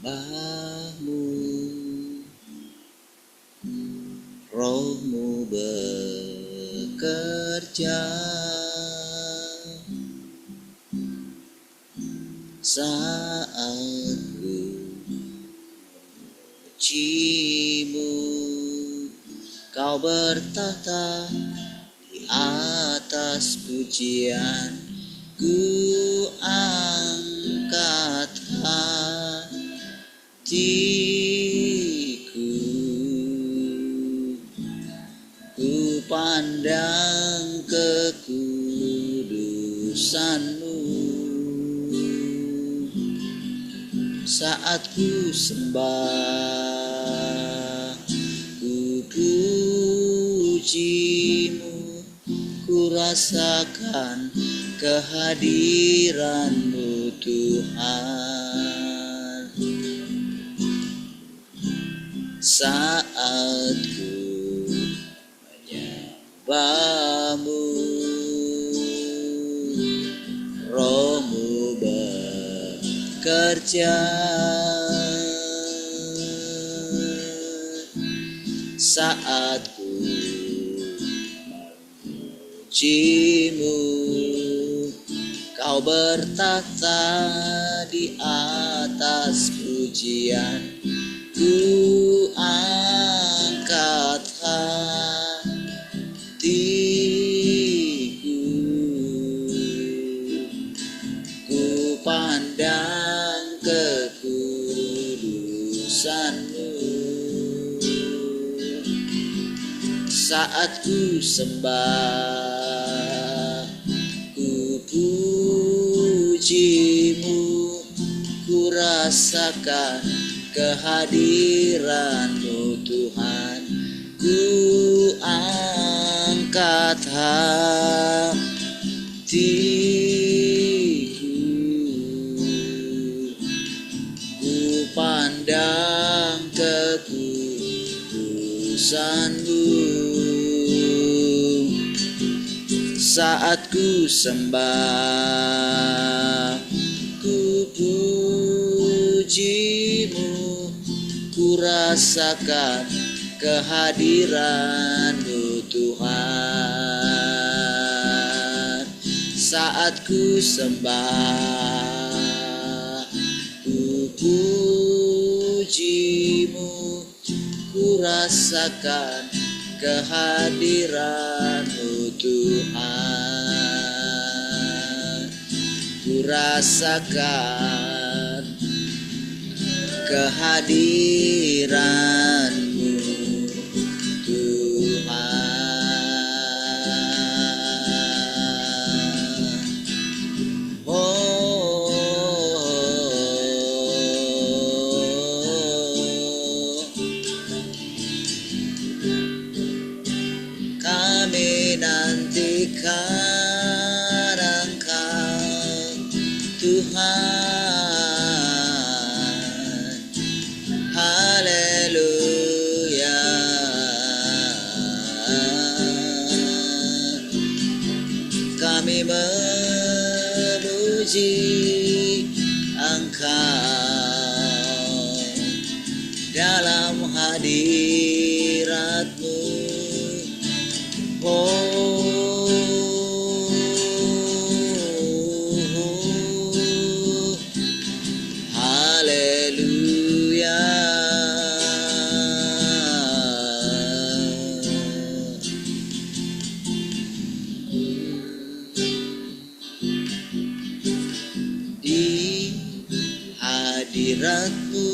Sembahmu, Rohmu bekerja saat ku memujimu. Kau bertahta di atas pujian, ku angkat hatiku, ku pandang kekudusanmu. Saat ku sembah, ku pujimu, ku rasakan kehadiran-Mu Tuhan. Saat ku menyembah-Mu, Roh-Mu bekerja saat ku memujimu. Kau bertahta di atas pujian, ku angkat hatiku, ku pandang kekudusan-Mu. Saat ku sembah, ku pujimu, ku rasakan kehadiran-Mu Tuhan. Ku angkat hatiku, ku pandang kekudusan-Mu. Saat ku sembah, ku pujimu, ku rasakan kehadiran-Mu Tuhan. Saat ku sembah, ku pujimu, ku rasakan kehadiran-Mu Tuhan. Ku rasakan kehadiran-Mu Tuhan. Oh, kami nantikan Engkau Tuhan. Haleluya. Kami memuji Engkau dalam hadirat-Mu. Haleluya. Di hadirat-Mu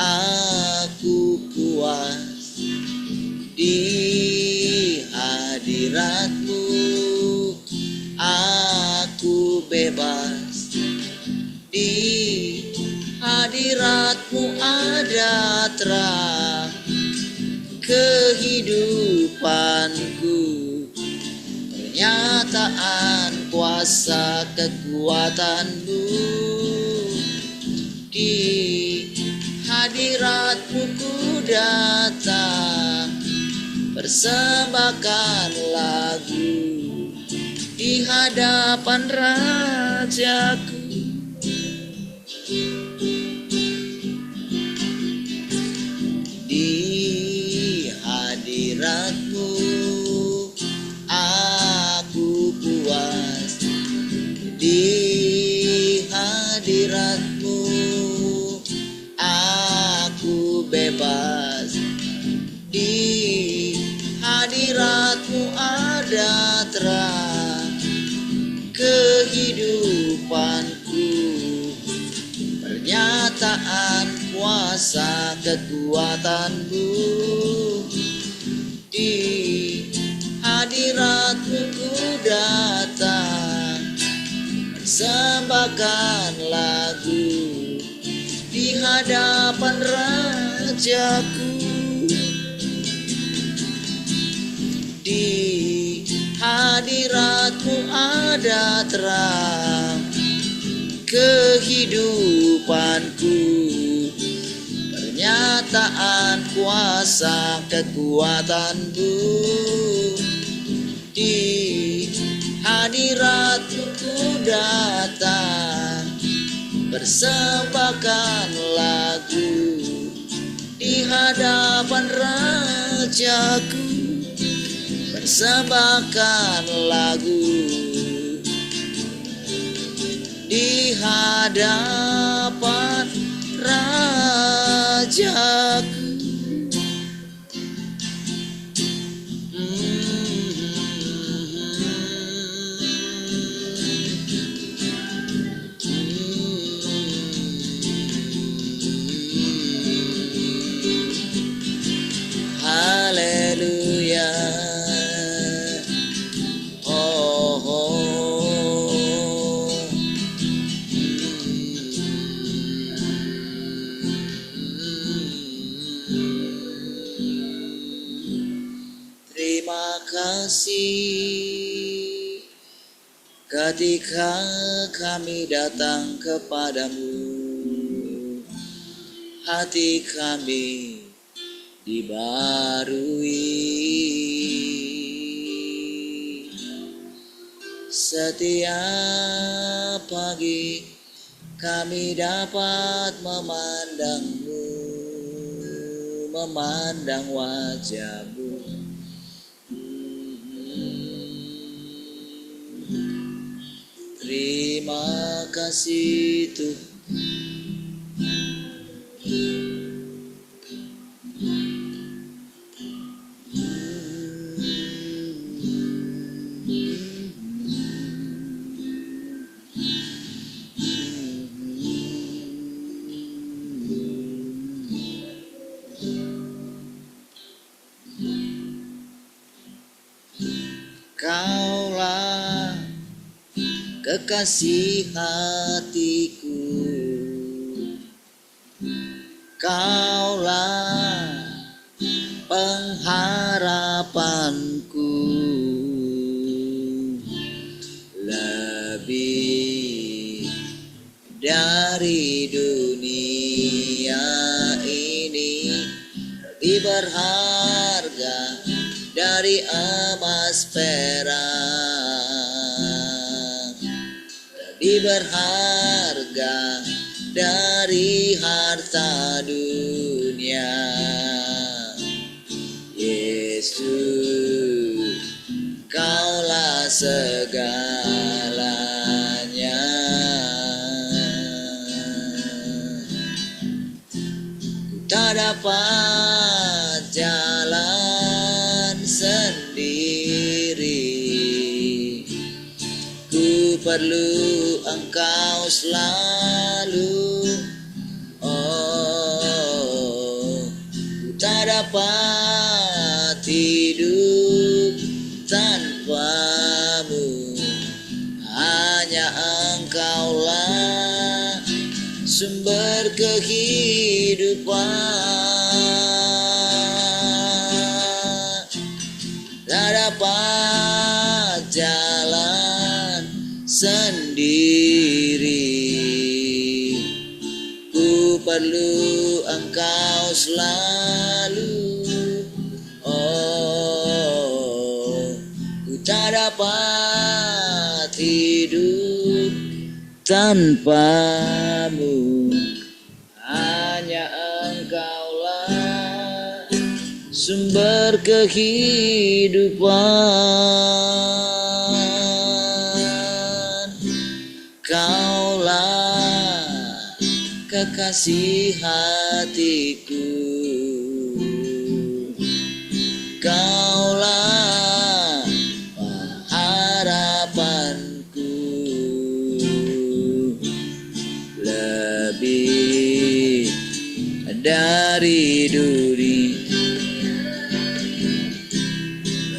aku puas, di hadirat-Mu aku bebas, di hadirat-Mu ada terang kehidupanku, pernyataan kuasa kekuatan-Mu. Di hadirat-Mu ku datang, persembahkan lagu di hadapan Rajaku. hadirat-Mu aku bebas. Di hadirat-Mu ada terang kehidupanku, pernyataan kuasa kekuatan-Mu. Di hadirat-Mu ku datang, persembahkan lagu di hadapan Rajaku. Di hadirat-Mu ada terang kehidupanku, pernyataan kuasa kekuatan-Mu. Di hadirat-Mu ku datang, persembahkan lagu di hadapan Rajaku. Persembahkan lagu di hadapan Rajaku. Haleluya. Terima kasih ketika kami datang kepadamu, hati kami dibarui. Setiap pagi kami dapat memandang-Mu, memandang wajah-Mu. Terima kasih Tuhan. Kaulah kekasih hatiku, Kaulah pengharapanku, lebih dari dunia ini, lebih berharga dari emas perak, lebih berharga dari harta dunia. Yesus, Kaulah segalanya. Tak dapat jalan sendiri, ku perlu Engkau selalu. Oh, ku tak dapat hidup tanpa-Mu, hanya Engkaulah sumber kehidupan. Tak dapat jalan sendiri, ku perlu Engkau selalu. Oh, ku tak dapat hidup tanpa-Mu, hanya Engkaulah sumber kehidupan. Kaulah kekasih hatiku. Kaulah harapanku, lebih dari dunia,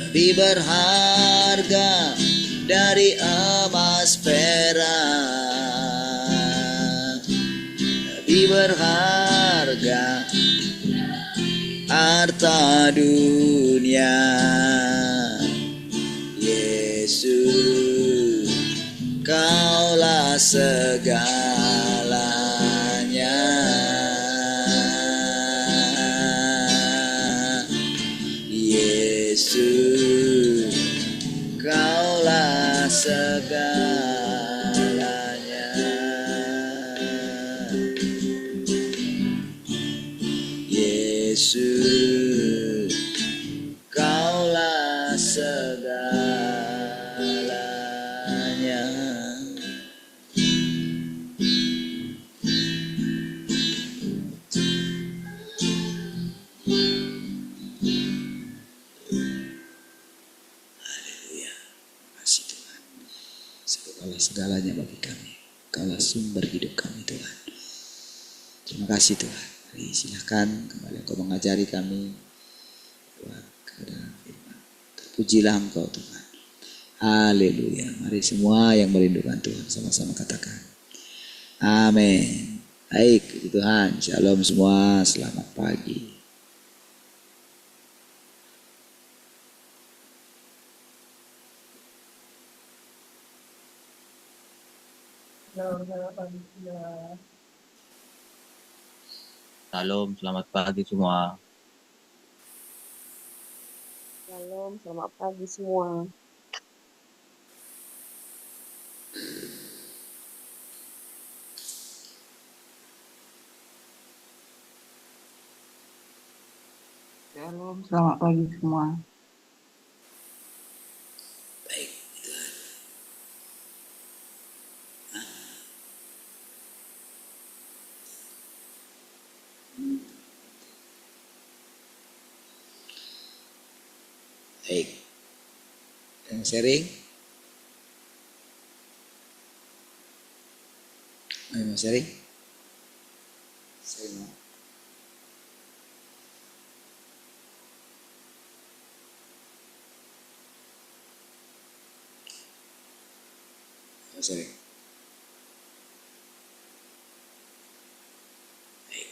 lebih berharga dari emas perak, lebih berharga harta dunia. Yesus, kaulah segalanya. Yesus, kaulah segalanya. Yesus, kaulah segalanya. Haleluya. Kasih Tuhan. Sebab kaulah segalanya bagi kami. Kaulah sumber hidup kami Tuhan. Terima kasih Tuhan. Mari silakan kembali Engkau mengajari kami Tuhan kebenaran firman. Terpujilah Engkau Tuhan. Haleluya. Mari semua yang merindukan Tuhan sama-sama katakan amin. Baik, puji Tuhan. Shalom semua. Selamat pagi. Shalom, selamat pagi semua. Shalom, selamat pagi semua. Shalom, selamat pagi semua. Baik, Tuhan. Baik. Yang sharing? Mau sharing? Sharing mau. Mau sharing? Baik.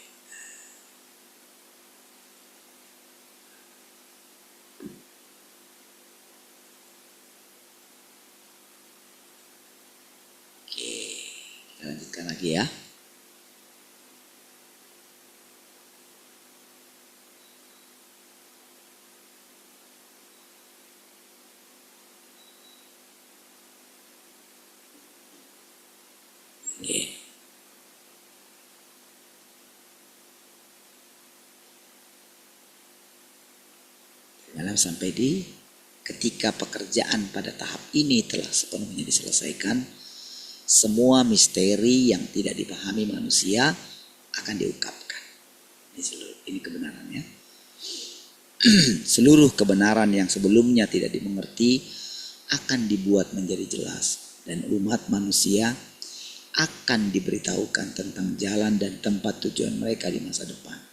Oke, kita lanjutkan lagi ya. Oke. Malam sampai di ketika pekerjaan pada tahap ini telah sepenuhnya diselesaikan, semua misteri yang tidak dipahami manusia akan diungkapkan. Ini kebenarannya. Seluruh kebenaran yang sebelumnya tidak dimengerti akan dibuat menjadi jelas, dan umat manusia akan diberitahukan tentang jalan dan tempat tujuan mereka di masa depan.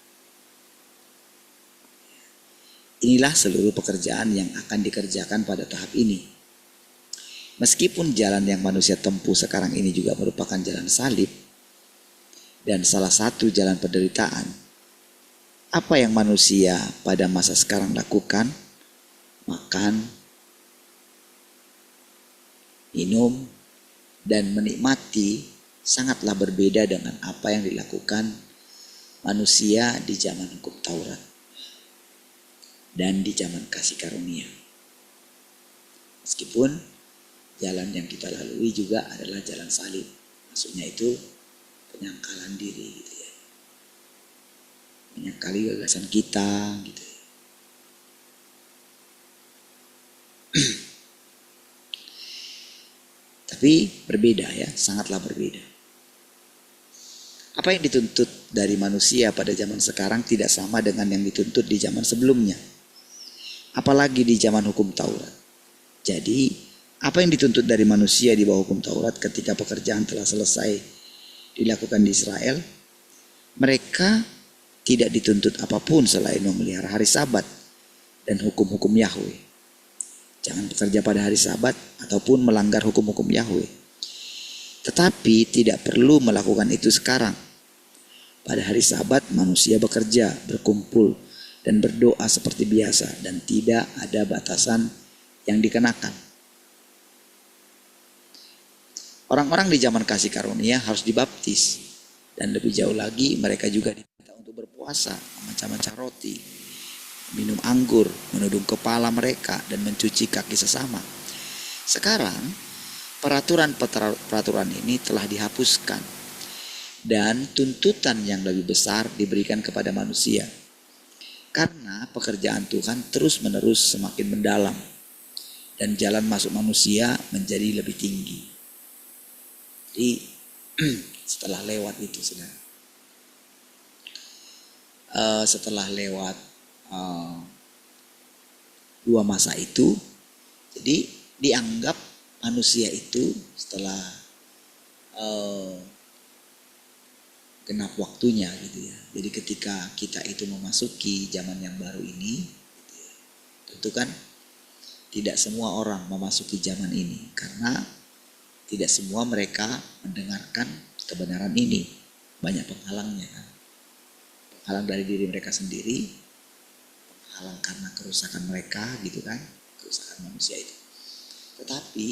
Inilah seluruh pekerjaan yang akan dikerjakan pada tahap ini. Meskipun jalan yang manusia tempuh sekarang ini juga merupakan jalan salib dan salah satu jalan penderitaan, apa yang manusia pada masa sekarang lakukan? Makan, minum, dan menikmati sangatlah berbeda dengan apa yang dilakukan manusia di zaman hukum Taurat dan di zaman kasih karunia. Meskipun jalan yang kita lalui juga adalah jalan salib, maksudnya itu penyangkalan diri gitu ya, menyangkali gagasan kita gitu ya. Tapi berbeda ya, sangatlah berbeda. Apa yang dituntut dari manusia pada zaman sekarang tidak sama dengan yang dituntut di zaman sebelumnya. Apalagi di zaman hukum Taurat. Jadi, apa yang dituntut dari manusia di bawah hukum Taurat ketika pekerjaan telah selesai dilakukan di Israel, mereka tidak dituntut apapun selain memelihara hari Sabat dan hukum-hukum Yahweh. Jangan bekerja pada hari Sabat ataupun melanggar hukum-hukum Yahweh. Tetapi tidak perlu melakukan itu sekarang. Pada hari Sabat manusia bekerja, berkumpul, dan berdoa seperti biasa dan tidak ada batasan yang dikenakan. Orang-orang di zaman kasih karunia harus dibaptis, dan lebih jauh lagi mereka juga diminta untuk berpuasa, memecah-mecah roti, minum anggur, menudung kepala mereka, dan mencuci kaki sesama. Sekarang peraturan ini telah dihapuskan dan tuntutan yang lebih besar diberikan kepada manusia. Karena pekerjaan Tuhan terus-menerus semakin mendalam dan jalan masuk manusia menjadi lebih tinggi. Jadi setelah lewat itu setelah lewat dua masa itu, jadi dianggap manusia itu setelah genap waktunya gitu ya. Jadi ketika kita itu memasuki zaman yang baru ini, gitu ya, tentu kan tidak semua orang memasuki zaman ini karena tidak semua mereka mendengarkan kebenaran ini. Banyak penghalangnya kan. Penghalang dari diri mereka sendiri, penghalang karena kerusakan mereka gitu kan, kerusakan manusia itu. Tetapi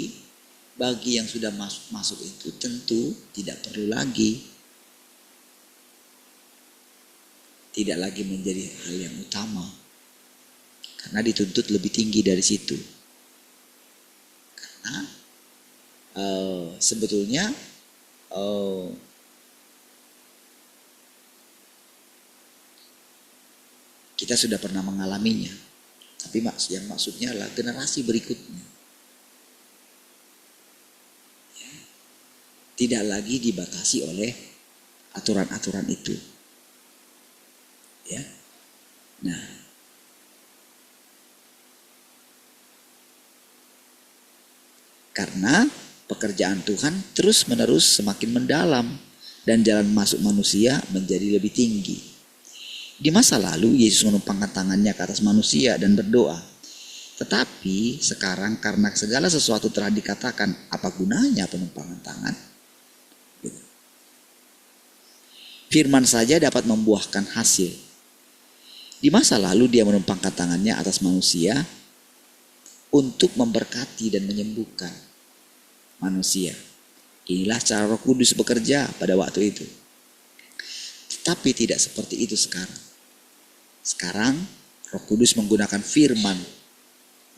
bagi yang sudah masuk itu tentu tidak perlu lagi, tidak lagi menjadi hal yang utama karena dituntut lebih tinggi dari situ. Karena sebetulnya kita sudah pernah mengalaminya, tapi yang maksudnya adalah generasi berikutnya tidak lagi dibatasi oleh aturan-aturan itu. Ya. Nah, karena pekerjaan Tuhan terus-menerus semakin mendalam dan jalan masuk manusia menjadi lebih tinggi. Di masa lalu Yesus menumpangkan tangannya ke atas manusia dan berdoa. Tetapi sekarang karena segala sesuatu telah dikatakan, apa gunanya penumpangan tangan? Firman saja dapat membuahkan hasil. Di masa lalu dia menumpangkan tangannya atas manusia untuk memberkati dan menyembuhkan manusia. Inilah cara Roh Kudus bekerja pada waktu itu. Tetapi tidak seperti itu sekarang. Sekarang Roh Kudus menggunakan firman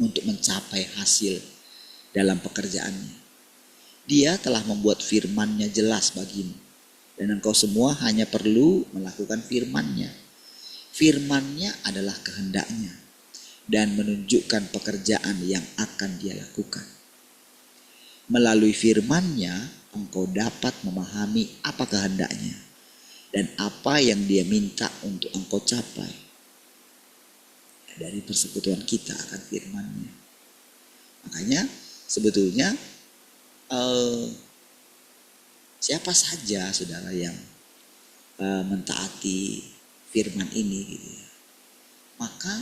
untuk mencapai hasil dalam pekerjaannya. Dia telah membuat firman-Nya jelas bagimu. Dan engkau semua hanya perlu melakukan firman-Nya. Firman-Nya adalah kehendak-Nya dan menunjukkan pekerjaan yang akan Dia lakukan. Melalui firman-Nya engkau dapat memahami apa kehendak-Nya dan apa yang Dia minta untuk engkau capai. Dari persekutuan kita akan firman-Nya. Makanya sebetulnya siapa saja saudara yang mentaati firman ini gitu ya, maka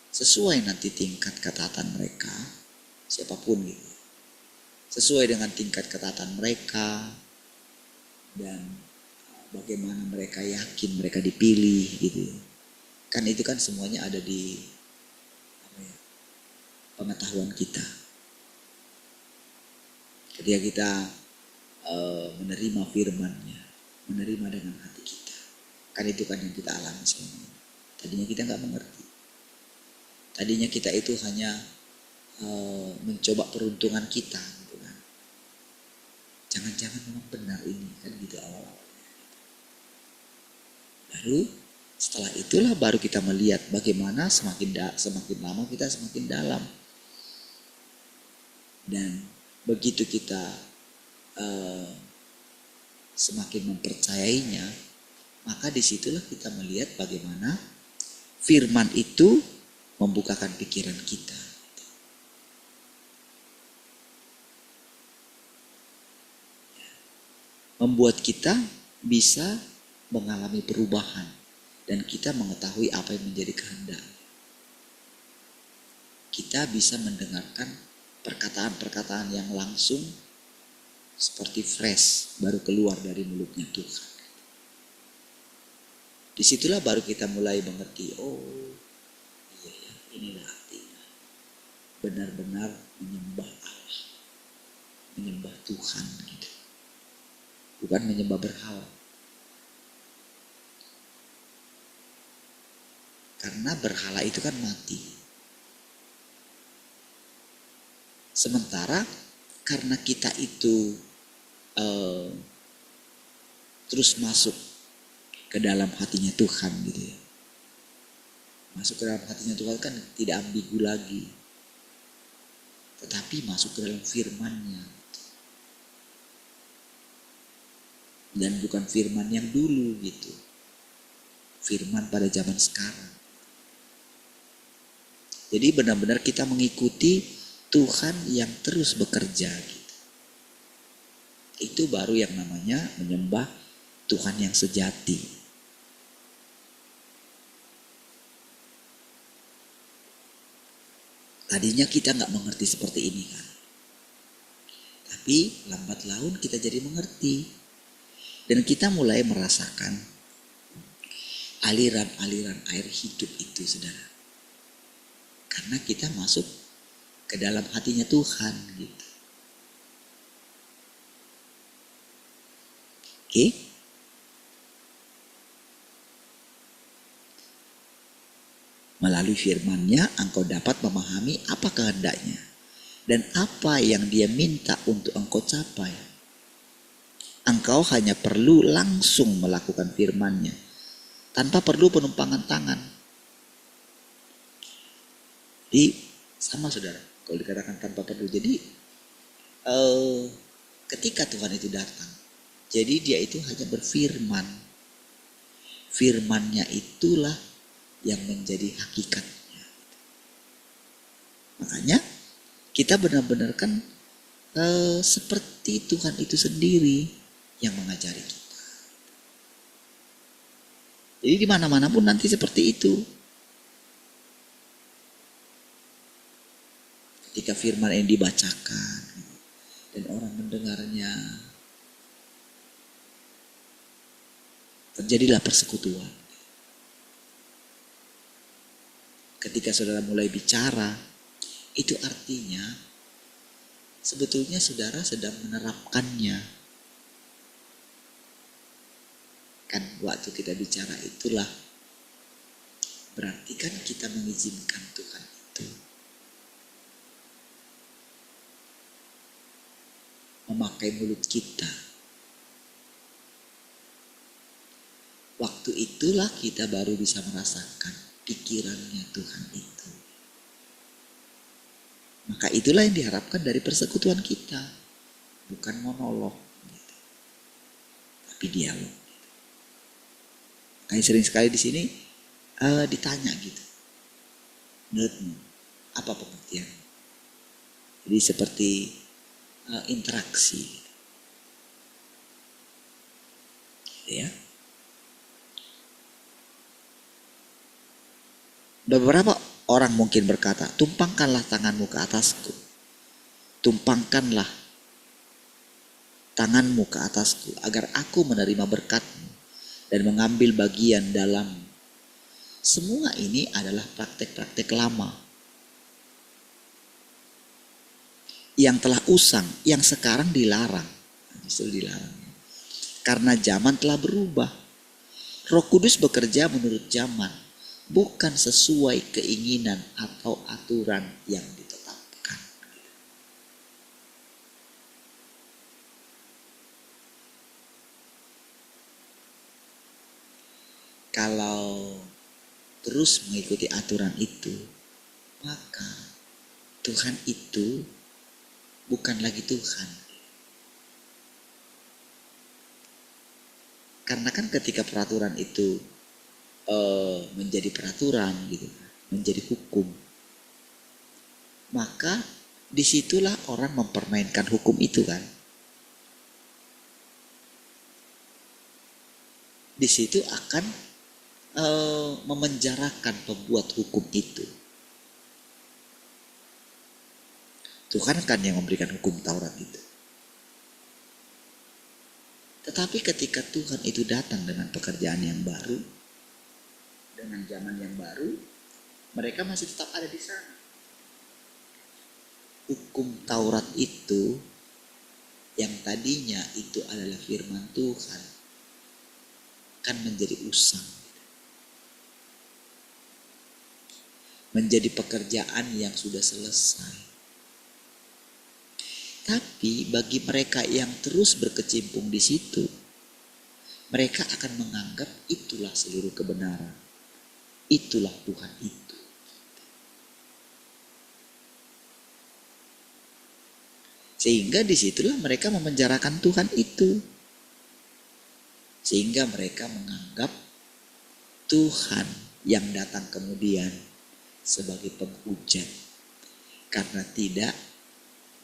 sesuai nanti tingkat ketaatan mereka, siapapun gitu, sesuai dengan tingkat ketaatan mereka dan bagaimana mereka yakin mereka dipilih gitu ya. Kan itu kan semuanya ada di pengetahuan kita. Ketika kita menerima firman-Nya, menerima dengan hati kita, kan itu kan yang kita alami selama ini. Tadinya kita nggak mengerti. Tadinya kita itu hanya mencoba peruntungan kita, gitu kan. Jangan-jangan memang benar ini, kan gitu awal-awalnya. Baru setelah itulah baru kita melihat bagaimana semakin lama kita semakin dalam. Dan begitu kita semakin mempercayainya, maka disitulah kita melihat bagaimana firman itu membukakan pikiran kita. Membuat kita bisa mengalami perubahan dan kita mengetahui apa yang menjadi kehendak. Kita bisa mendengarkan perkataan-perkataan yang langsung seperti fresh, baru keluar dari mulutnya Tuhan. Disitulah baru kita mulai mengerti, oh iya ya, inilah artinya benar-benar menyembah Allah, menyembah Tuhan gitu. Bukan menyembah berhala. Karena berhala itu kan mati. Sementara karena kita itu terus masuk ke dalam hatinya Tuhan gitu ya. Masuk ke dalam hatinya Tuhan kan tidak ambigu lagi. Tetapi masuk ke dalam firman-Nya. Dan bukan firman yang dulu gitu. Firman pada zaman sekarang. Jadi benar-benar kita mengikuti Tuhan yang terus bekerja gitu. Itu baru yang namanya menyembah Tuhan yang sejati. Tadinya kita gak mengerti seperti ini kan. Tapi lambat laun kita jadi mengerti. Dan kita mulai merasakan aliran-aliran air hidup itu, saudara. Karena kita masuk ke dalam hatinya Tuhan gitu. Oke? Melalui firman-Nya engkau dapat memahami apa kehendaknya dan apa yang Dia minta untuk engkau capai. Engkau hanya perlu langsung melakukan firman-Nya tanpa perlu penumpangan tangan. Jadi sama saudara, kalau dikatakan tanpa perlu. Jadi ketika Tuhan itu datang, jadi Dia itu hanya berfirman. Firman-Nya itulah yang menjadi hakikatnya. Makanya kita benar-benar kan seperti Tuhan itu sendiri yang mengajari kita. Jadi di mana-mana pun nanti seperti itu. Ketika firman ini dibacakan dan orang mendengarnya, terjadilah persekutuan. Ketika saudara mulai bicara, itu artinya sebetulnya saudara sedang menerapkannya. Kan waktu kita bicara itulah berarti kan kita mengizinkan Tuhan itu memakai mulut kita. Waktu itulah kita baru bisa merasakan pikirannya Tuhan itu. Maka itulah yang diharapkan dari persekutuan kita. Bukan monolog gitu, tapi dialog. Kayak sering sekali di sini ditanya gitu, menurutmu apa pengertian? Jadi seperti interaksi, gitu ya. Beberapa orang mungkin berkata, tumpangkanlah tanganmu ke atasku, tumpangkanlah tanganmu ke atasku, agar aku menerima berkat-Mu dan mengambil bagian dalam. Semua ini adalah praktek-praktek lama yang telah usang, yang sekarang dilarang. Justru dilarang karena zaman telah berubah. Roh Kudus bekerja menurut zaman, bukan sesuai keinginan atau aturan yang ditetapkan. Kalau terus mengikuti aturan itu, maka Tuhan itu bukan lagi Tuhan. Karena kan ketika peraturan itu menjadi peraturan gitu, menjadi hukum, maka disitulah orang mempermainkan hukum itu kan. Di situ akan memenjarakan pembuat hukum itu. Tuhan kan yang memberikan hukum Taurat itu. Tetapi ketika Tuhan itu datang dengan pekerjaan yang baru, dengan zaman yang baru, mereka masih tetap ada di sana. Hukum Taurat itu yang tadinya itu adalah firman Tuhan kan menjadi usang, menjadi pekerjaan yang sudah selesai. Tapi bagi mereka yang terus berkecimpung di situ, mereka akan menganggap itulah seluruh kebenaran, itulah Tuhan itu. Sehingga disitulah mereka memenjarakan Tuhan itu. Sehingga mereka menganggap Tuhan yang datang kemudian sebagai penghujat karena tidak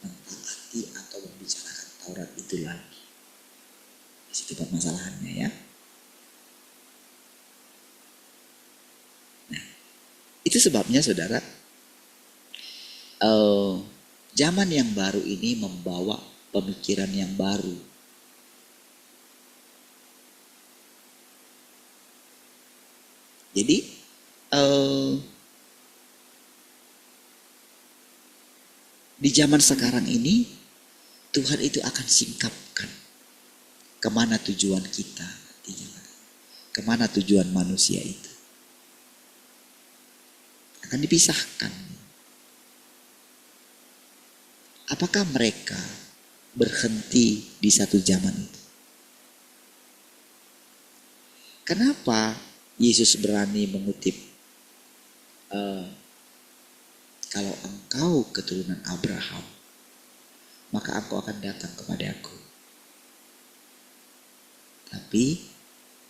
mentaati atau membicarakan Taurat itu lagi. Di situ permasalahannya ya. Nah, itu sebabnya saudara, zaman yang baru ini membawa pemikiran yang baru. Jadi di zaman sekarang ini Tuhan itu akan singkapkan kemana tujuan kita, kemana tujuan manusia itu. Akan dipisahkan. Apakah mereka berhenti di satu zaman itu? Kenapa Yesus berani mengutip, kalau engkau keturunan Abraham, maka engkau akan datang kepada aku. Tapi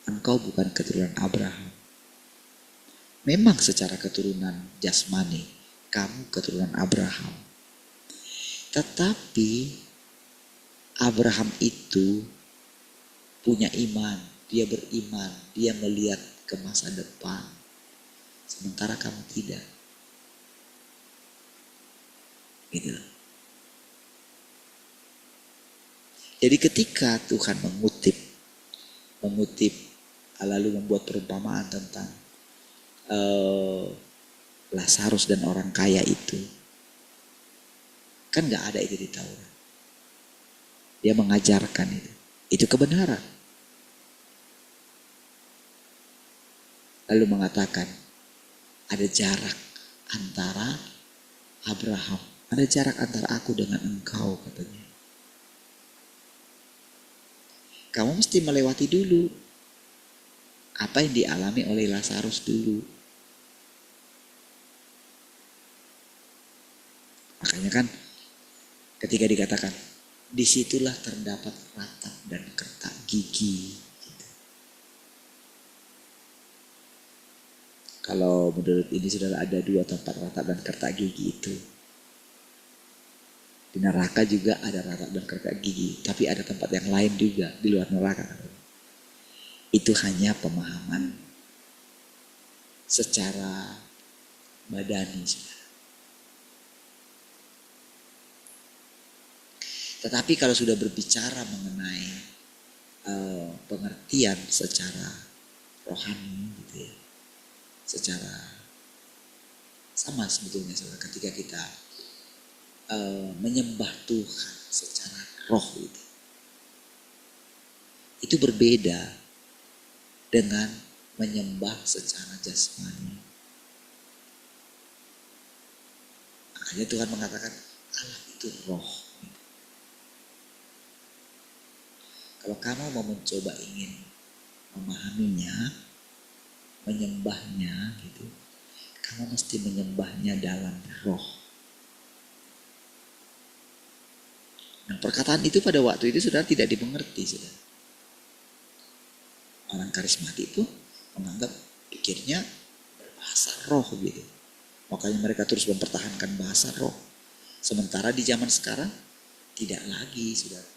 engkau bukan keturunan Abraham. Memang secara keturunan jasmani, kamu keturunan Abraham. Tetapi Abraham itu punya iman, dia beriman, dia melihat ke masa depan. Sementara kamu tidak. Gitu. Jadi ketika Tuhan mengutip lalu membuat perumpamaan tentang Lazarus dan orang kaya itu, kan gak ada itu di Taurat. Dia mengajarkan itu kebenaran. Lalu mengatakan ada jarak antara Abraham, ada jarak antara aku dengan engkau, katanya. Kamu mesti melewati dulu apa yang dialami oleh Lazarus dulu. Makanya kan ketika dikatakan disitulah terdapat ratap dan kertak gigi. Gitu. Kalau menurut ini sudah ada 2 tempat ratap dan kertak gigi itu. Di neraka juga ada ratap dan kertak gigi, tapi ada tempat yang lain juga di luar neraka. Itu hanya pemahaman secara badani. Tetapi kalau sudah berbicara mengenai pengertian secara rohani gitu ya, secara sama sebetulnya ketika kita menyembah Tuhan secara roh itu berbeda dengan menyembah secara jasmani. Makanya Tuhan mengatakan Allah itu roh. Kalau kamu mau mencoba ingin memahaminya, menyembahnya gitu, kamu mesti menyembahnya dalam roh. Nah, perkataan itu pada waktu itu saudara tidak dimengerti, saudara. Orang karismatik pun menganggap pikirnya berbahasa roh gitu. Makanya mereka terus mempertahankan bahasa roh. Sementara di zaman sekarang tidak lagi, saudara.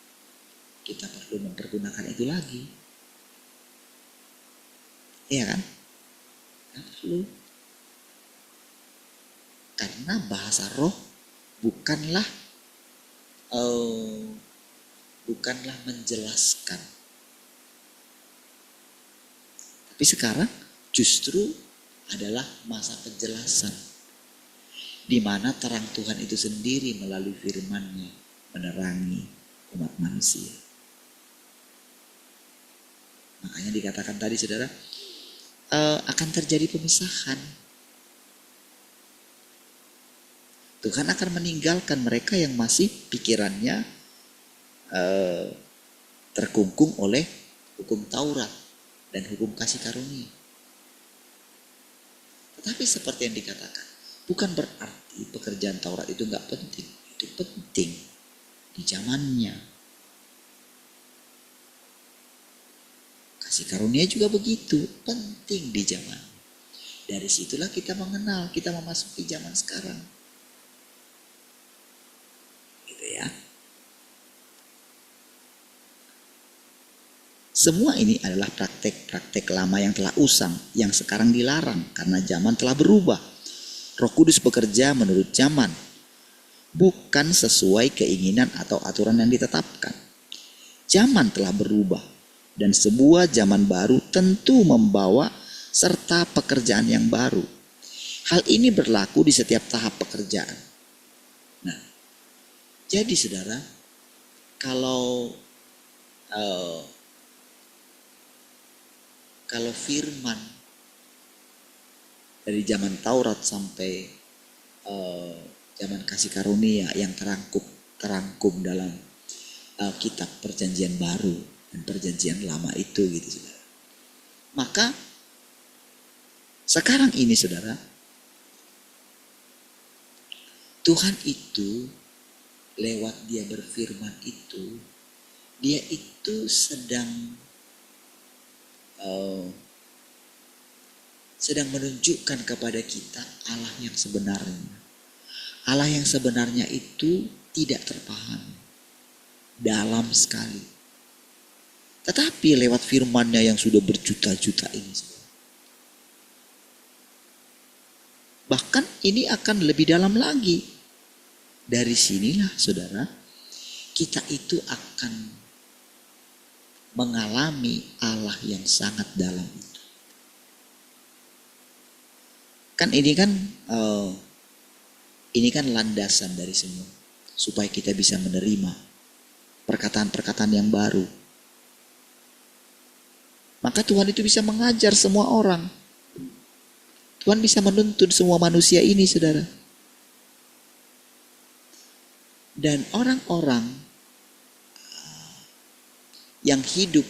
Kita perlu mempergunakan itu lagi. Iya kan? Tidak perlu. Karena bahasa roh bukanlah menjelaskan. Tapi sekarang justru adalah masa penjelasan, di mana terang Tuhan itu sendiri melalui firman-Nya menerangi umat manusia. Makanya dikatakan tadi, saudara, akan terjadi pemisahan. Tuhan akan meninggalkan mereka yang masih pikirannya terkungkung oleh hukum Taurat dan hukum kasih karunia. Tetapi seperti yang dikatakan, bukan berarti pekerjaan Taurat itu nggak penting. Itu penting di zamannya. Kasih karunia juga begitu, penting di zaman. Dari situlah kita mengenal, kita memasuki zaman sekarang. Gitu ya. Semua ini adalah praktek-praktek lama yang telah usang, yang sekarang dilarang karena zaman telah berubah. Roh Kudus bekerja menurut zaman, bukan sesuai keinginan atau aturan yang ditetapkan. Zaman telah berubah, dan sebuah zaman baru tentu membawa serta pekerjaan yang baru. Hal ini berlaku di setiap tahap pekerjaan. Nah, jadi saudara, kalau firman dari zaman Taurat sampai zaman kasih karunia yang terangkum dalam kitab perjanjian baru dan perjanjian lama itu gitu, saudara. Maka sekarang ini, saudara, Tuhan itu lewat dia berfirman itu, dia itu sedang menunjukkan kepada kita Allah yang sebenarnya. Allah yang sebenarnya itu tidak terpahami, dalam sekali. Tetapi lewat firman-Nya yang sudah berjuta-juta ini, bahkan ini akan lebih dalam lagi. Dari sinilah, saudara, kita itu akan mengalami Allah yang sangat dalam itu. Kan ini kan landasan dari semua, supaya kita bisa menerima perkataan-perkataan yang baru. Maka Tuhan itu bisa mengajar semua orang. Tuhan bisa menuntun semua manusia ini, saudara. Dan orang-orang yang hidup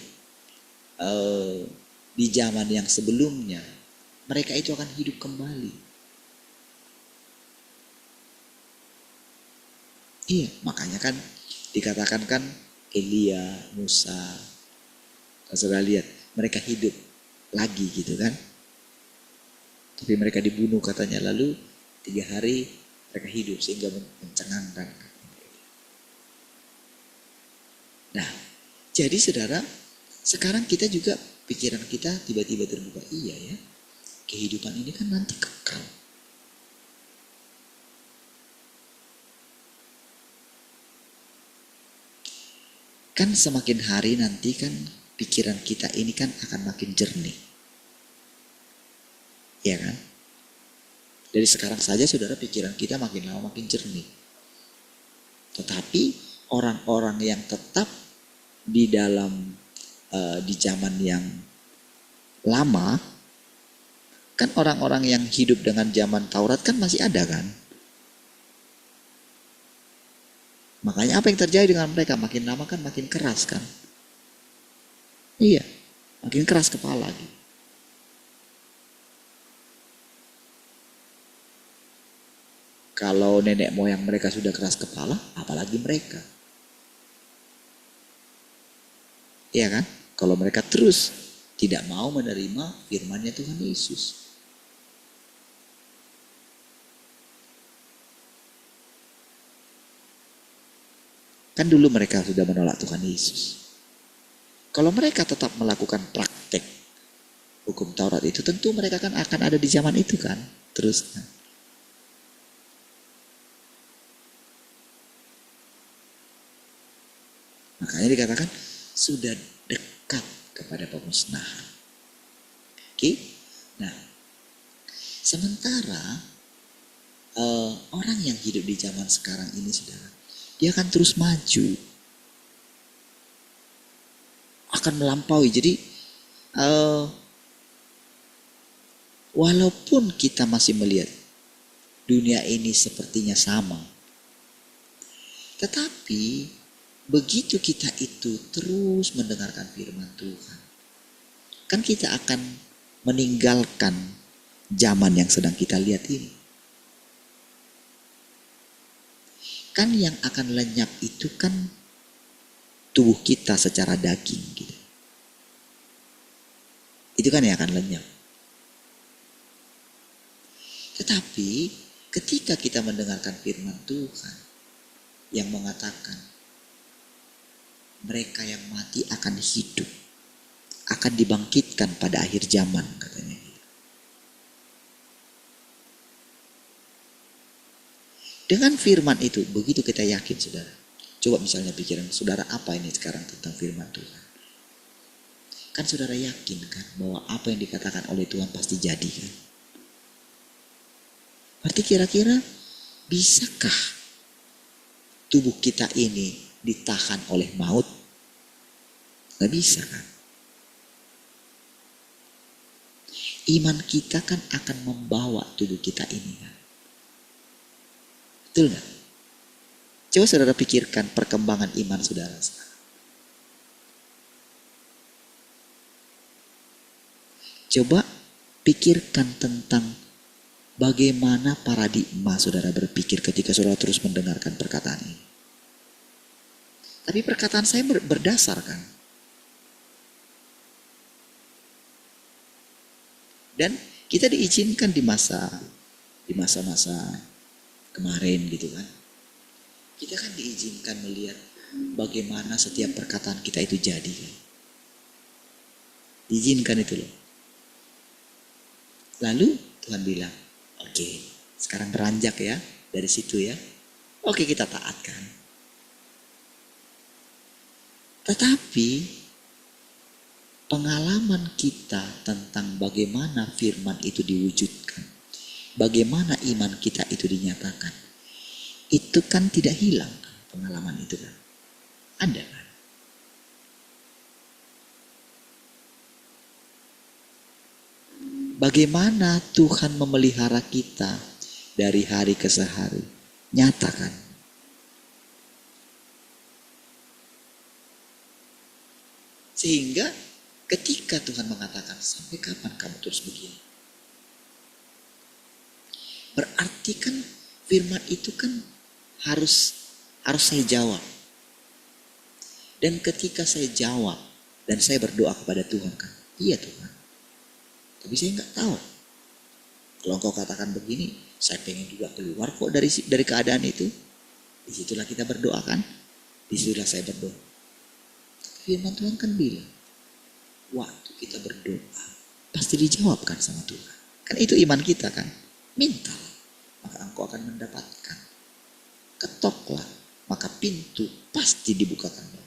di zaman yang sebelumnya, mereka itu akan hidup kembali. Iya, makanya kan dikatakan kan Elia, Musa, saudara lihat, mereka hidup lagi gitu kan. Tapi mereka dibunuh katanya, lalu 3 hari mereka hidup sehingga mencengangkan. Nah, jadi saudara, sekarang kita juga pikiran kita tiba-tiba terbuka, iya ya, kehidupan ini kan nanti kekal. Kan semakin hari nanti kan pikiran kita ini kan akan makin jernih. Iya kan? Dari sekarang saja saudara, pikiran kita makin lama makin jernih. Tetapi orang-orang yang tetap di dalam di zaman yang lama, kan orang-orang yang hidup dengan zaman Taurat kan masih ada kan? Makanya apa yang terjadi dengan mereka? Makin lama kan makin keras kan? Iya, makin keras kepala gitu. Kalau nenek moyang mereka sudah keras kepala, apalagi mereka. Iya kan? Kalau mereka terus Tidak mau menerima firman-Nya Tuhan Yesus. Kan dulu mereka sudah menolak Tuhan Yesus. Kalau mereka tetap melakukan praktek hukum Taurat itu, tentu mereka kan akan ada di zaman itu kan. Terus makanya dikatakan sudah dekat kepada pemusnahan. Oke? Nah, sementara orang yang hidup di zaman sekarang ini, saudara, dia akan terus maju, akan melampaui. Jadi walaupun kita masih melihat dunia ini sepertinya sama, tetapi begitu kita itu terus mendengarkan firman Tuhan, kan kita akan meninggalkan zaman yang sedang kita lihat ini. Kan yang akan lenyap itu kan tubuh kita secara daging gitu. Itu kan yang akan lenyap. Tetapi ketika kita mendengarkan firman Tuhan yang mengatakan mereka yang mati akan hidup, akan dibangkitkan pada akhir zaman, katanya. Dengan firman itu, begitu kita yakin, saudara. Coba misalnya pikiran saudara, apa ini sekarang tentang firman Tuhan? Kan saudara yakin kan bahwa apa yang dikatakan oleh Tuhan pasti jadi kan? Berarti kira-kira bisakah tubuh kita ini ditahan oleh maut? Gak bisa kan? Iman kita kan akan membawa tubuh kita ini kan? Betul gak? Coba saudara pikirkan perkembangan iman saudara sekarang. Coba pikirkan tentang bagaimana paradigma saudara berpikir ketika saudara terus mendengarkan perkataan ini. Tapi perkataan saya berdasar kan. Dan kita diizinkan di masa-masa kemarin gitu kan. Kita kan diizinkan melihat bagaimana setiap perkataan kita itu jadi kan. Diizinkan itu loh. Lalu Tuhan bilang, oke, sekarang beranjak ya dari situ ya. Oke, kita taatkan. Tetapi pengalaman kita tentang bagaimana firman itu diwujudkan, bagaimana iman kita itu dinyatakan, itu kan tidak hilang pengalaman itu kan. Ada kan. Bagaimana Tuhan memelihara kita dari hari ke hari. Nyatakan. Sehingga ketika Tuhan mengatakan, sampai kapan kamu terus begini? Berarti kan firman itu kan harus saya jawab. Dan ketika saya jawab dan saya berdoa kepada Tuhan kan, iya Tuhan. Tapi saya nggak tahu. Kalau engkau katakan begini, saya pengen juga keluar kok dari keadaan itu. Disitulah kita berdoa kan. Disitulah saya berdoa. Firman Tuhan kan bilang, waktu kita berdoa pasti dijawabkan sama Tuhan. Kan itu iman kita kan. Mintalah, maka engkau akan mendapatkan. Ketoklah, maka pintu pasti dibukakan.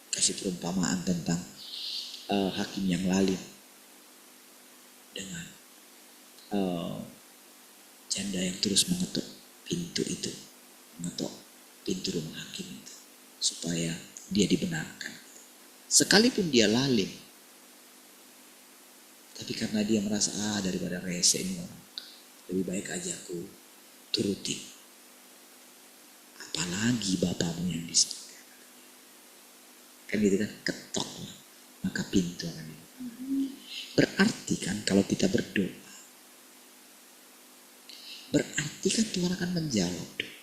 Kasih perumpamaan tentang hakim yang lalim dengan janda yang terus mengetuk pintu itu, mengetuk pintu rumah hakim itu supaya dia dibenarkan. Sekalipun dia lalim, tapi karena dia merasa daripada rese ini orang, lebih baik aja aku turuti. Apalagi bapamu yang di surga. Kan gitu kan, ketoklah maka pintu akan dibuka. Berarti kan kalau kita berdoa, berarti kan Tuhan akan menjawab doa.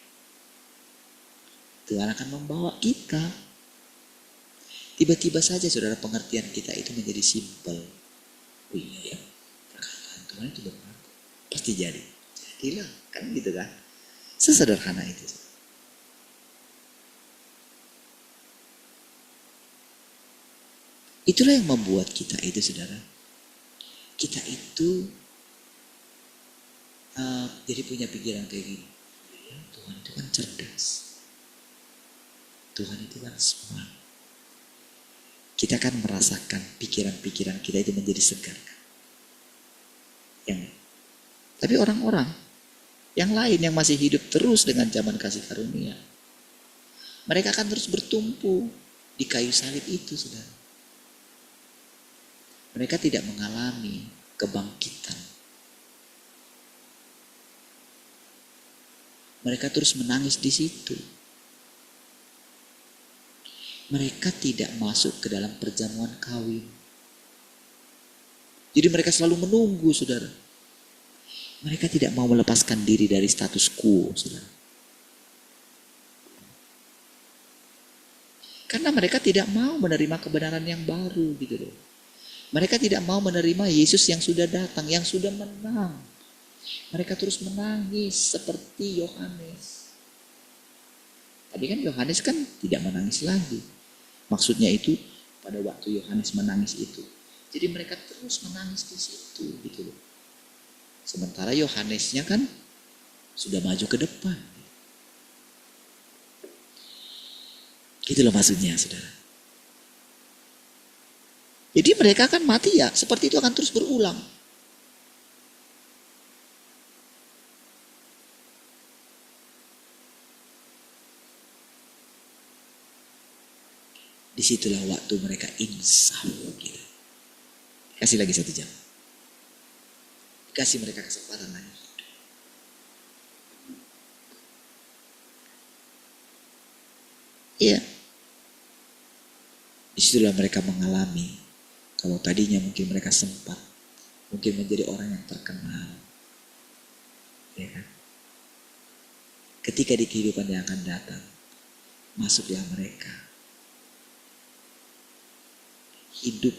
Tuhan akan membawa kita. Tiba-tiba saja saudara pengertian kita itu menjadi simpel. Oh iya ya, perkataan Tuhan itu benar. Pasti jadi. Jadilah, kan gitu kan. Sesederhana itu. Itulah yang membuat kita itu saudara. Kita itu jadi punya pikiran kayak gini. Ya, Tuhan itu kan cerdas. Tuhan itu kan smart. Kita kan merasakan pikiran-pikiran kita itu menjadi segar. Tapi orang-orang yang lain yang masih hidup terus dengan zaman kasih karunia, mereka akan terus bertumpu di kayu salib itu, saudara. Mereka tidak mengalami kebangkitan. Mereka terus menangis di situ. Mereka tidak masuk ke dalam perjamuan kawin. Jadi mereka selalu menunggu, saudara. Mereka tidak mau melepaskan diri dari status quo, saudara. Karena mereka tidak mau menerima kebenaran yang baru, gitu loh. Mereka tidak mau menerima Yesus yang sudah datang, yang sudah menang. Mereka terus menangis seperti Yohanes. Tapi kan Yohanes kan tidak menangis lagi. Maksudnya itu pada waktu Yohanes menangis itu. Jadi mereka terus menangis di situ, gitu loh. Sementara Yohanesnya kan sudah maju ke depan. Gitu loh maksudnya, saudara. Jadi mereka akan mati ya, seperti itu akan terus berulang. Disitulah waktu mereka insaf gitu. Kasih lagi 1 jam. Kasih mereka kesempatan lagi. Iya. Disitulah mereka mengalami. Kalau tadinya mungkin mereka sempat. Mungkin menjadi orang yang terkenal. Ya kan? Ketika di kehidupan yang akan datang. Masuklah mereka. Hidup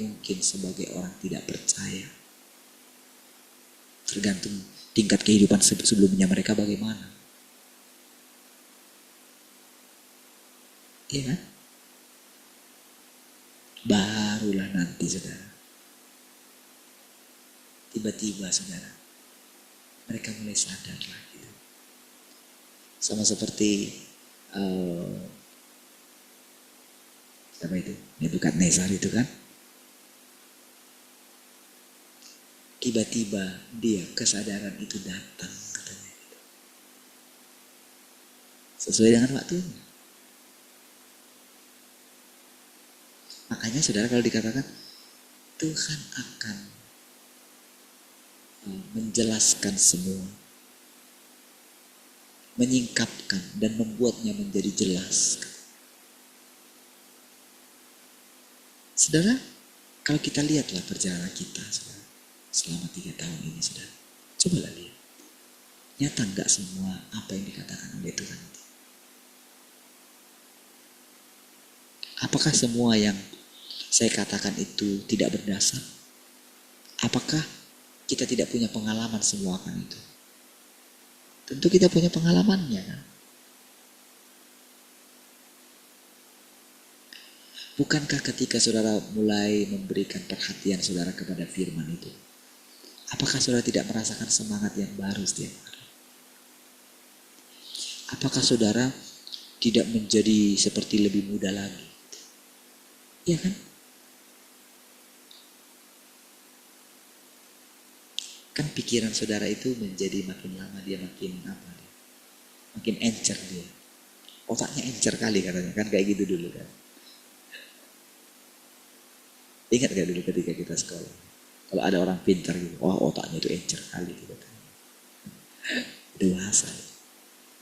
mungkin sebagai orang tidak percaya. Tergantung tingkat kehidupan sebelumnya mereka bagaimana. Iya kan? Barulah nanti, saudara. Tiba-tiba, saudara, mereka mulai sadar lah gitu. Sama seperti siapa itu? Nebukadnezar itu kan. Tiba-tiba dia kesadaran itu datang katanya. Sesuai dengan waktunya. Makanya saudara kalau dikatakan Tuhan akan menjelaskan semua. Menyingkapkan dan membuatnya menjadi jelas. Saudara, kalau kita lihatlah perjalanan kita, saudara, selama 3 tahun ini, saudara, cobalah lihat. Nyata enggak semua apa yang dikatakan oleh Tuhan itu? Apakah semua yang saya katakan itu tidak berdasar? Apakah kita tidak punya pengalaman semua akan itu? Tentu kita punya pengalamannya kan? Bukankah ketika saudara mulai memberikan perhatian saudara kepada firman itu, apakah saudara tidak merasakan semangat yang baru setiap hari? Apakah saudara tidak menjadi seperti lebih muda lagi? Iya kan? Kan pikiran saudara itu menjadi makin lama dia makin makin encer dia. Otaknya encer kali katanya, kan kayak gitu dulu kan. Ingat gak dulu ketika kita sekolah? Kalau ada orang pintar gitu, otaknya itu encer kali gitu. Dewasa.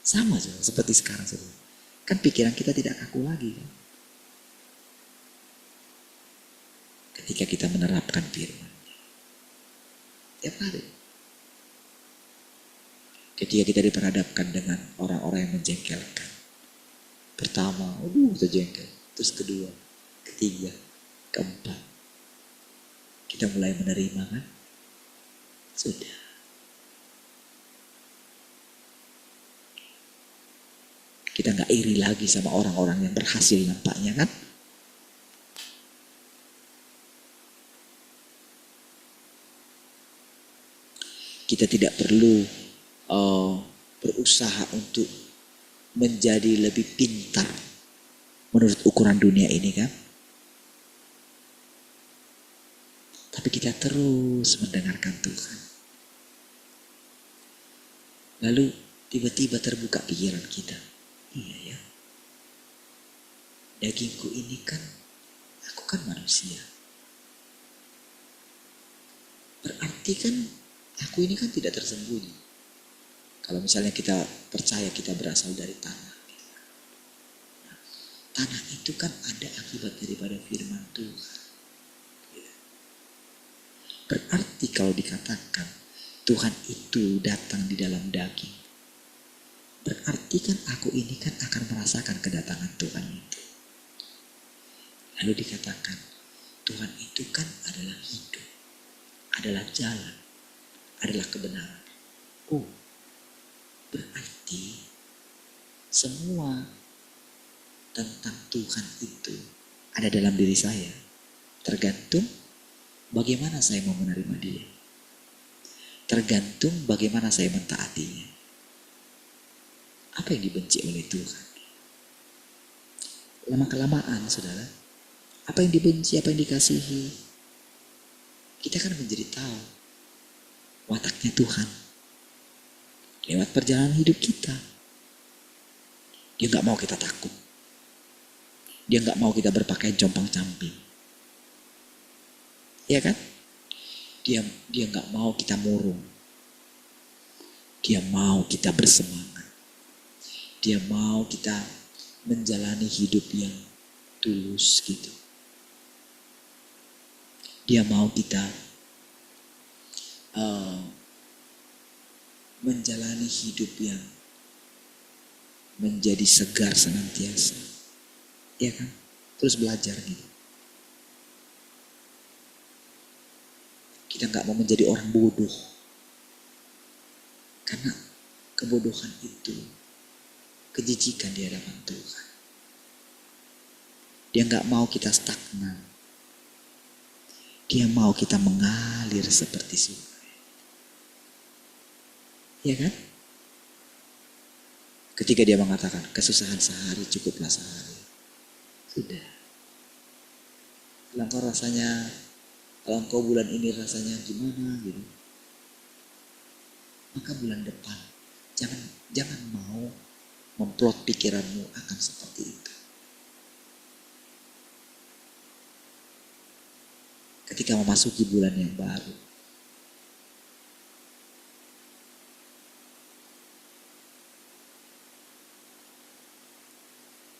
Sama juga seperti sekarang saudara. Kan pikiran kita tidak kaku lagi kan. Ketika kita menerapkan firman. Tiap hari. Ketika kita diperhadapkan dengan orang-orang yang menjengkelkan. Pertama, terjengkel. terus kedua, ketiga, keempat. Kita mulai menerima kan? Sudah. Kita gak iri lagi sama orang-orang yang berhasil nampaknya kan? Kita tidak perlu berusaha untuk menjadi lebih pintar menurut ukuran dunia ini kan? Tapi kita terus mendengarkan Tuhan. Lalu tiba-tiba terbuka pikiran kita. Iya ya. Dagingku ini kan, aku kan manusia. Berarti kan aku ini kan tidak tersembunyi. Kalau misalnya kita percaya kita berasal dari tanah. Nah, tanah itu kan ada akibat daripada firman Tuhan. Berarti kalau dikatakan Tuhan itu datang di dalam daging, berarti kan aku ini kan akan merasakan kedatangan Tuhan itu. Lalu dikatakan Tuhan itu kan adalah hidup, adalah jalan, adalah kebenaran. Oh, berarti semua tentang Tuhan itu ada dalam diri saya. Tergantung bagaimana saya mau menerima dia. Tergantung bagaimana saya mentaatinya. Apa yang dibenci oleh Tuhan? Lama-kelamaan, saudara. Apa yang dibenci, apa yang dikasihi. Kita kan menjadi tahu wataknya Tuhan. Lewat perjalanan hidup kita. Dia gak mau kita takut. Dia gak mau kita berpakaian compang-camping. Iya kan? Dia gak mau kita murung. Dia mau kita bersemangat. Dia mau kita menjalani hidup yang tulus gitu. Dia mau kita menjalani hidup yang menjadi segar senantiasa. Iya kan? Terus belajar gitu. Kita gak mau menjadi orang bodoh. Karena kebodohan itu kejijikan di hadapan Tuhan. Dia gak mau kita stagnan. Dia mau kita mengalir seperti sungai. Iya kan? Ketika dia mengatakan kesusahan sehari cukuplah sehari. Sudah. Kalau engkau rasanya, kalau engkau bulan ini rasanya gimana gitu, maka bulan depan jangan mau memplot pikiranmu akan seperti itu. Ketika memasuki bulan yang baru,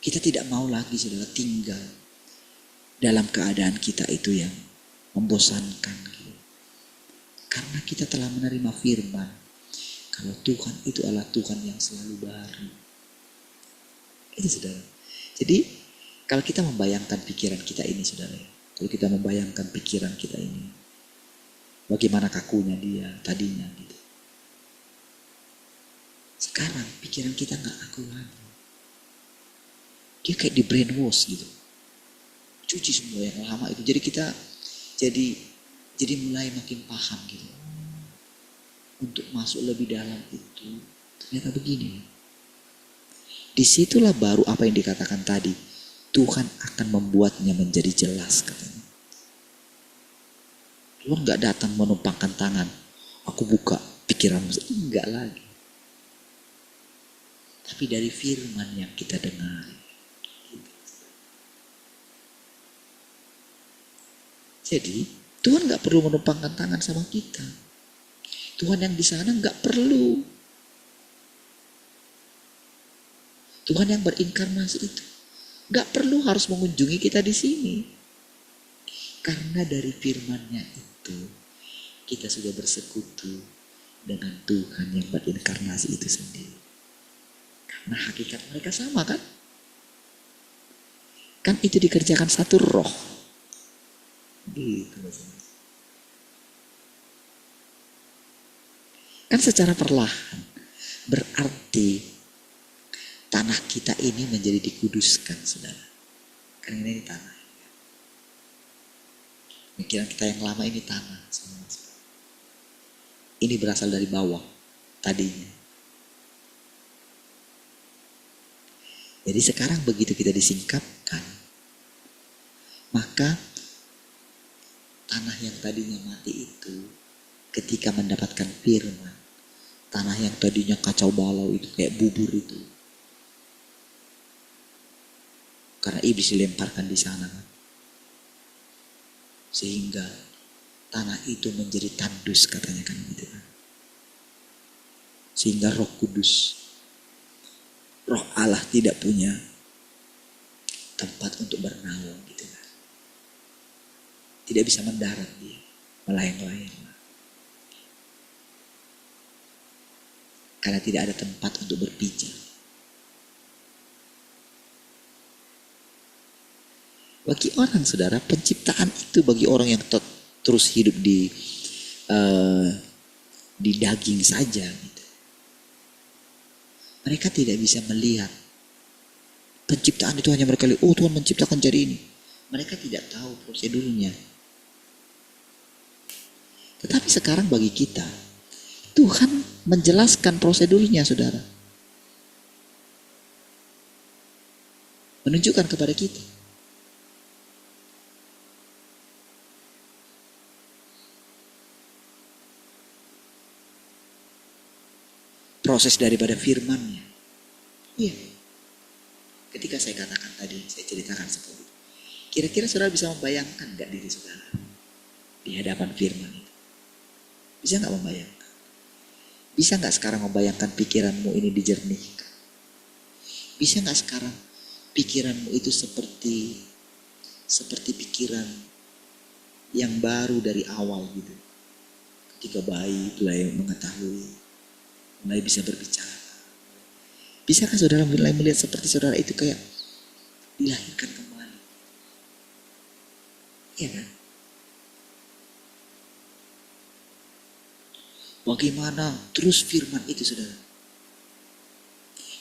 kita tidak mau lagi saudara tinggal dalam keadaan kita itu yang membosankan gitu. Karena kita telah menerima firman kalau Tuhan itu adalah Tuhan yang selalu baru. Itu saudara. Jadi kalau kita membayangkan pikiran kita ini saudara, kalau kita membayangkan pikiran kita ini, bagaimana kakunya dia tadinya gitu. Sekarang pikiran kita gak kaku lagi. Dia kayak di brainwash gitu. Cuci semua yang lama itu. Jadi kita jadi mulai makin paham gitu. Untuk masuk lebih dalam itu ternyata begini. Disitulah baru apa yang dikatakan tadi. Tuhan akan membuatnya menjadi jelas katanya. Tuhan gak datang menumpangkan tangan. Aku buka pikiranmu. Enggak lagi. Tapi dari firman yang kita dengar. Jadi Tuhan gak perlu menumpangkan tangan sama kita. Tuhan yang di sana gak perlu. Tuhan yang berinkarnasi itu gak perlu harus mengunjungi kita di sini. Karena dari firman-Nya itu kita sudah bersekutu dengan Tuhan yang berinkarnasi itu sendiri. Karena hakikat mereka sama kan? Kan itu dikerjakan satu roh. Gitu. Kan secara perlahan. Berarti tanah kita ini menjadi dikuduskan, saudara. Kan ini tanah. Pikiran kita yang lama ini tanah. Ini berasal dari bawah tadinya. Jadi sekarang begitu kita disingkapkan, maka tanah yang tadinya mati itu ketika mendapatkan firman, tanah yang tadinya kacau balau itu kayak bubur itu. Karena iblis dilemparkan di sana. Sehingga tanah itu menjadi tandus, katanya kan gitu kan. Sehingga Roh Kudus, Roh Allah tidak punya tempat untuk bernaung gitu kan. Tidak bisa mendarat dia, melayang-layang. Karena tidak ada tempat untuk berpijak. Bagi orang, saudara, penciptaan itu bagi orang yang terus hidup di daging saja gitu. Mereka tidak bisa melihat penciptaan itu hanya mereka lihat, oh Tuhan menciptakan jadi ini. Mereka tidak tahu prosedurnya. Tetapi sekarang bagi kita, Tuhan menjelaskan prosedurnya, saudara. Menunjukkan kepada kita. Proses daripada firman-Nya. Iya. Ketika saya katakan tadi, saya ceritakan seperti itu. Kira-kira saudara bisa membayangkan gak diri saudara di hadapan firman itu? Bisa gak membayangkan? Bisa gak sekarang membayangkan pikiranmu ini dijernihkan? Bisa gak sekarang pikiranmu itu seperti pikiran yang baru dari awal gitu? Ketika bayi mulai mengetahui, mulai bisa berbicara. Bisakah saudara mulai melihat seperti saudara itu kayak dilahirkan kembali? Iya kan? Bagaimana terus firman itu, saudara?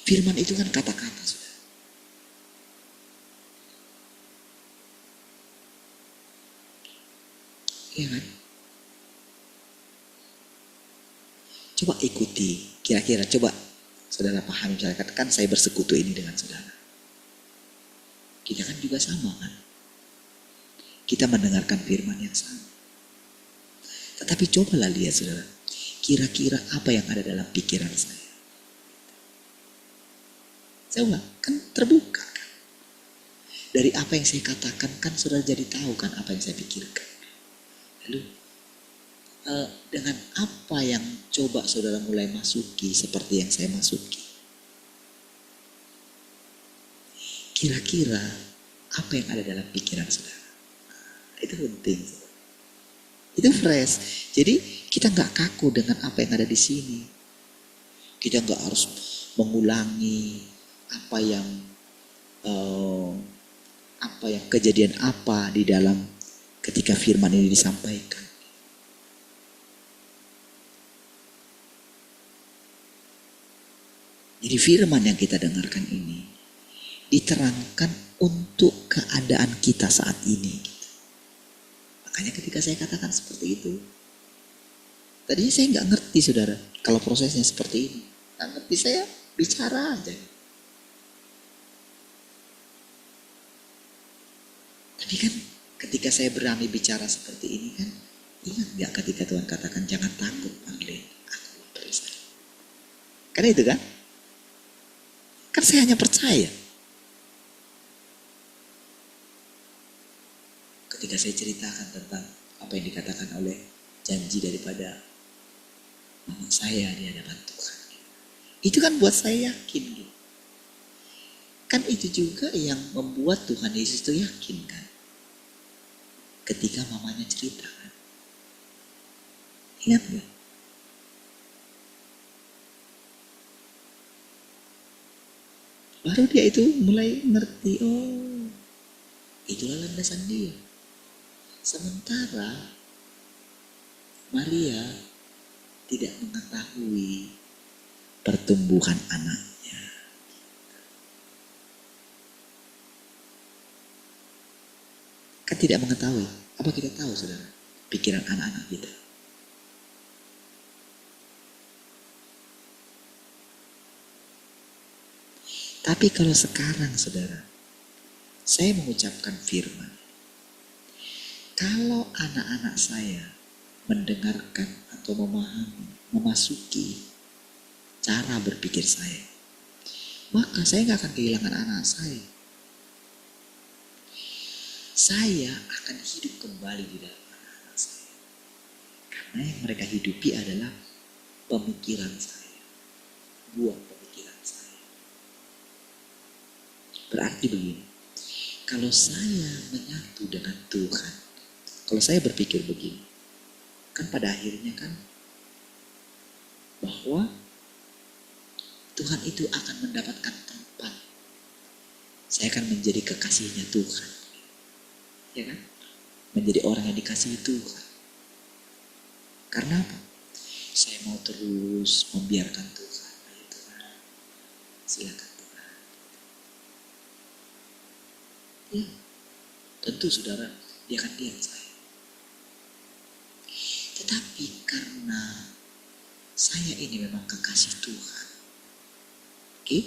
Firman itu kan kata-kata, saudara. Iya kan? Coba ikuti, kira-kira coba saudara pahami, misalnya katakan saya bersekutu ini dengan saudara. Kita kan juga sama kan? Kita mendengarkan firman yang sama. Tetapi cobalah lihat, saudara, kira-kira apa yang ada dalam pikiran saya. Coba, kan terbuka kan? Dari apa yang saya katakan kan saudara jadi tahu kan apa yang saya pikirkan. Lalu dengan apa yang coba saudara mulai masuki seperti yang saya masuki. Kira-kira apa yang ada dalam pikiran saudara. Itu penting. Itu fresh. Jadi kita gak kaku dengan apa yang ada di sini. Kita gak harus mengulangi apa yang kejadian apa di dalam ketika firman ini disampaikan. Jadi firman yang kita dengarkan ini diterangkan untuk keadaan kita saat ini. Makanya ketika saya katakan seperti itu, tadinya saya nggak ngerti, saudara, kalau prosesnya seperti ini. Nggak ngerti, saya bicara aja. Tapi kan ketika saya berani bicara seperti ini kan, ingat nggak ketika Tuhan katakan jangan takut panggil aku dari saya. Karena itu kan? Kan saya hanya percaya. Ketika saya ceritakan tentang apa yang dikatakan oleh janji daripada mama saya di hadapan Tuhan. Itu kan buat saya yakin gitu. Kan itu juga yang membuat Tuhan Yesus itu yakin kan. Ketika mamanya cerita kan. Ingat gak? Baru dia itu mulai ngerti, oh Itulah landasan dia. Sementara Maria tidak mengetahui pertumbuhan anaknya. Kan tidak mengetahui. Apa kita tahu, saudara? Pikiran anak-anak kita. Tapi kalau sekarang, saudara, saya mengucapkan firman. Kalau anak-anak saya mendengarkan atau memahami, memasuki cara berpikir saya, maka saya gak akan kehilangan anak saya. Saya akan hidup kembali di dalam anak-anak saya. Karena yang mereka hidupi adalah pemikiran saya, buah pemikiran saya. Berarti begini, kalau saya menyatu dengan Tuhan, kalau saya berpikir begini, kan pada akhirnya kan bahwa Tuhan itu akan mendapatkan tempat. Saya akan menjadi kekasihnya Tuhan, ya kan? Menjadi orang yang dikasihi Tuhan. Karena apa? Saya mau terus membiarkan Tuhan. Ayo Tuhan, silakan Tuhan. Ya, tentu saudara, dia akan lihat saya. Tetapi karena saya ini memang kekasih Tuhan, oke?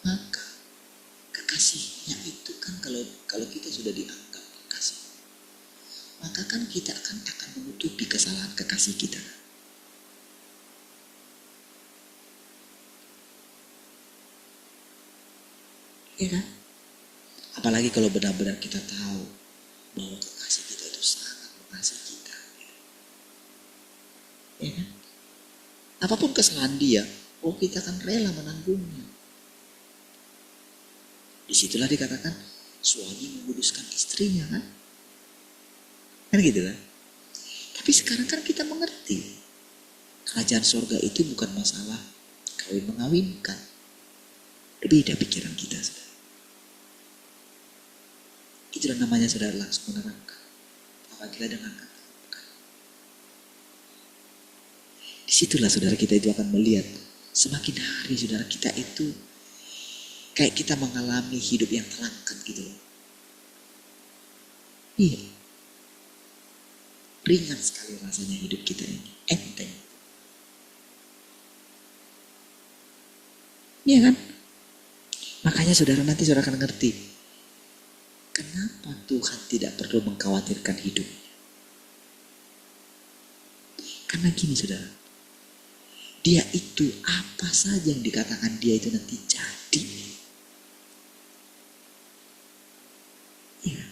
Maka kekasihnya itu kan kalau kita sudah dianggap kekasih, maka kan kita akan menutupi kesalahan kekasih kita. Ya kan? Apalagi kalau benar-benar kita tahu bahwa kekasih kita itu sangat mengasihi kita. Ya kan? Apapun kesalahan dia, kita akan rela menanggungnya. Disitulah dikatakan suami menguduskan istrinya, kan? Kan gitu kan? Tapi sekarang kan kita mengerti kerajaan surga itu bukan masalah kawin mengawinkan. Beda pikiran kita, saudara. Itulah namanya saudara langsung menerangkan apa kita dengarkan. Disitulah saudara kita itu akan melihat semakin hari saudara kita itu kayak kita mengalami hidup yang terangkat gitu loh. Iya. Ringan sekali rasanya hidup kita ini. Enteng. Iya kan? Makanya saudara nanti saudara akan ngerti. Kenapa Tuhan tidak perlu mengkhawatirkan hidupnya? Karena gini saudara. Dia itu apa saja yang dikatakan dia itu nanti jadi. Ya.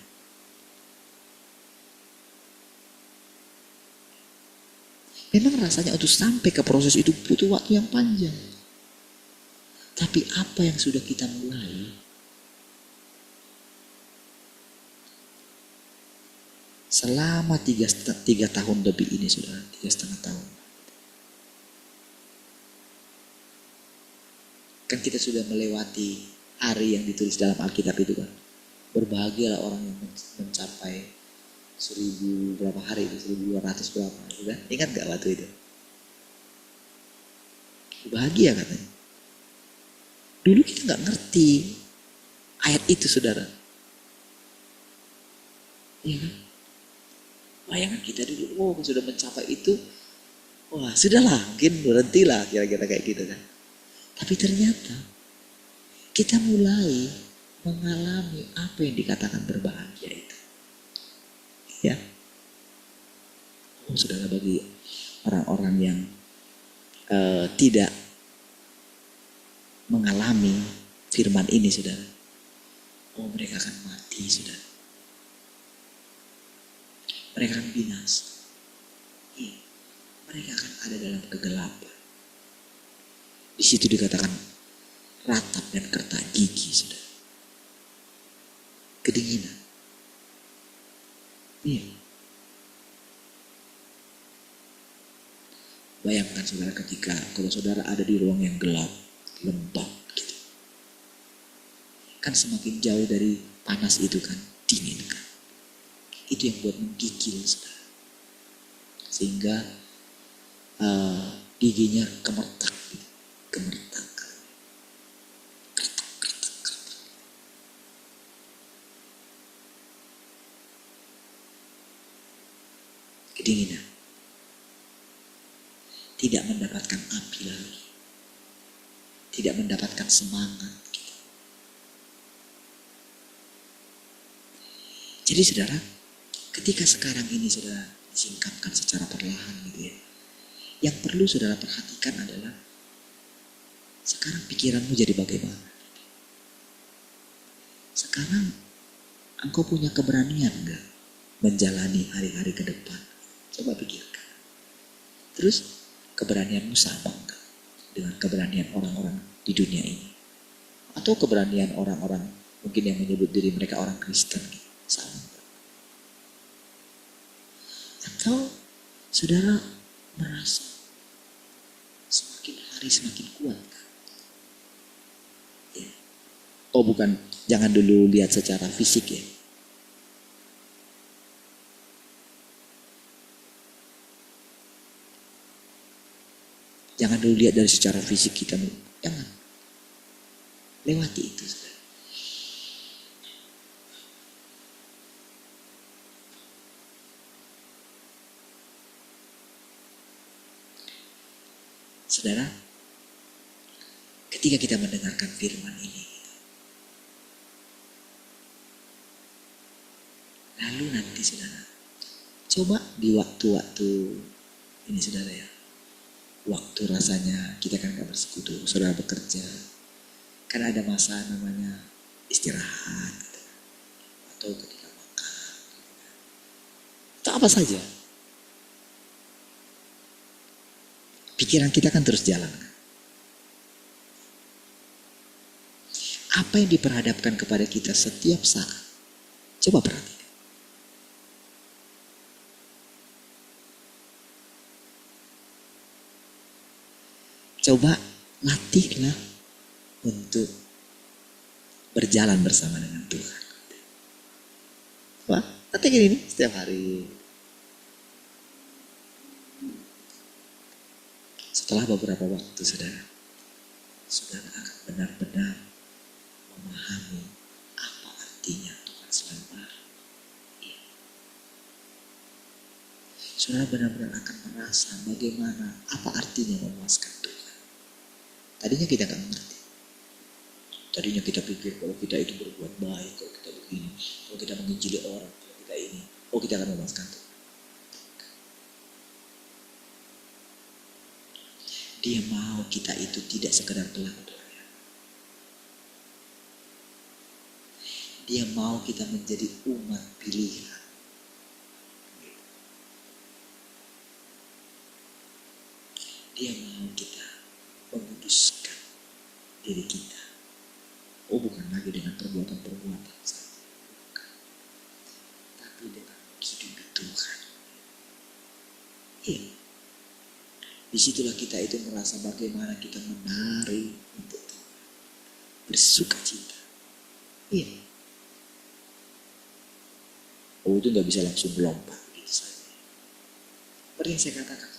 Memang rasanya untuk sampai ke proses itu butuh waktu yang panjang. Tapi apa yang sudah kita mulai, selama 3 tahun lebih ini saudara, 3,5 tahun. Kan kita sudah melewati hari yang ditulis dalam Alkitab itu kan. Berbahagialah orang yang mencapai 1000 berapa hari itu, 1200 berapa gitu kan. Ingat gak waktu itu? Bahagia katanya. Dulu kita gak ngerti ayat itu saudara. Iya kan? Bayangan kita dulu, sudah mencapai itu, wah sudahlah, mungkin berhentilah kira-kira kayak gitu kan. Tapi ternyata kita mulai mengalami apa yang dikatakan berbahagia itu. Ya. Saudara, bagi orang-orang yang tidak mengalami firman ini saudara, mereka akan mati saudara. Mereka akan binasa. Iya. Mereka akan ada dalam kegelapan. Di situ dikatakan ratap dan kertak gigi, saudara. Kedinginan. Iya. Bayangkan saudara kalau saudara ada di ruang yang gelap, lembab gitu. kan semakin jauh dari panas itu kan dingin kan. Itu yang buat menggigil saudara. Sehingga giginya kemertak gitu. Kemertak. Kedinginan. Tidak mendapatkan api lagi. Tidak mendapatkan semangat. Gitu. Jadi saudara, ketika sekarang ini saudara disingkapkan secara perlahan gitu ya. Yang perlu saudara perhatikan adalah sekarang pikiranmu jadi bagaimana? Sekarang engkau punya keberanian enggak menjalani hari-hari ke depan? Coba pikirkan. Terus keberanianmu sama enggak dengan keberanian orang-orang di dunia ini? Atau keberanian orang-orang mungkin yang menyebut diri mereka orang Kristen gitu, sama enggak? Atau saudara merasa semakin hari semakin kuat kan? Ya. Oh bukan, jangan dulu lihat secara fisik ya. Jangan dulu lihat dari secara fisik kita. Jangan. Lewati itu saudara. Saudara, ketika kita mendengarkan firman ini, lalu nanti saudara, coba di waktu-waktu ini saudara ya, waktu rasanya kita kan gak bersekutu, saudara bekerja, kan ada masa namanya istirahat, gitu. Atau ketika makan, atau apa saja. Pikiran kita kan terus jalan. Apa yang diperhadapkan kepada kita setiap saat? Coba perhatikan. Coba latihlah untuk berjalan bersama dengan Tuhan. Wah, latihan ini setiap hari. Setelah beberapa waktu saudara akan benar-benar memahami apa artinya Tuhan selalu baru. Ya. Saudara benar-benar akan merasa bagaimana apa artinya memuaskan Tuhan. Tadinya kita gak mengerti. Tadinya kita pikir kalau kita itu berbuat baik, kalau kita begini, kalau kita menginjili orang, kalau kita ini, oh kita akan memuaskan Tuhan. Dia mau kita itu tidak sekedar pelakunya. Dia mau kita menjadi umat pilihan. Dia mau kita menguduskan diri kita. Oh bukan lagi dengan perbuatan-perbuatan saja. Bukan. Tapi dengan hidup Tuhan. Iya. Disitulah kita itu merasa bagaimana kita menari untuk Tuhan. Bersuka cita. Iya. Oh itu gak bisa langsung melompat gitu saja. Seperti yang saya katakan.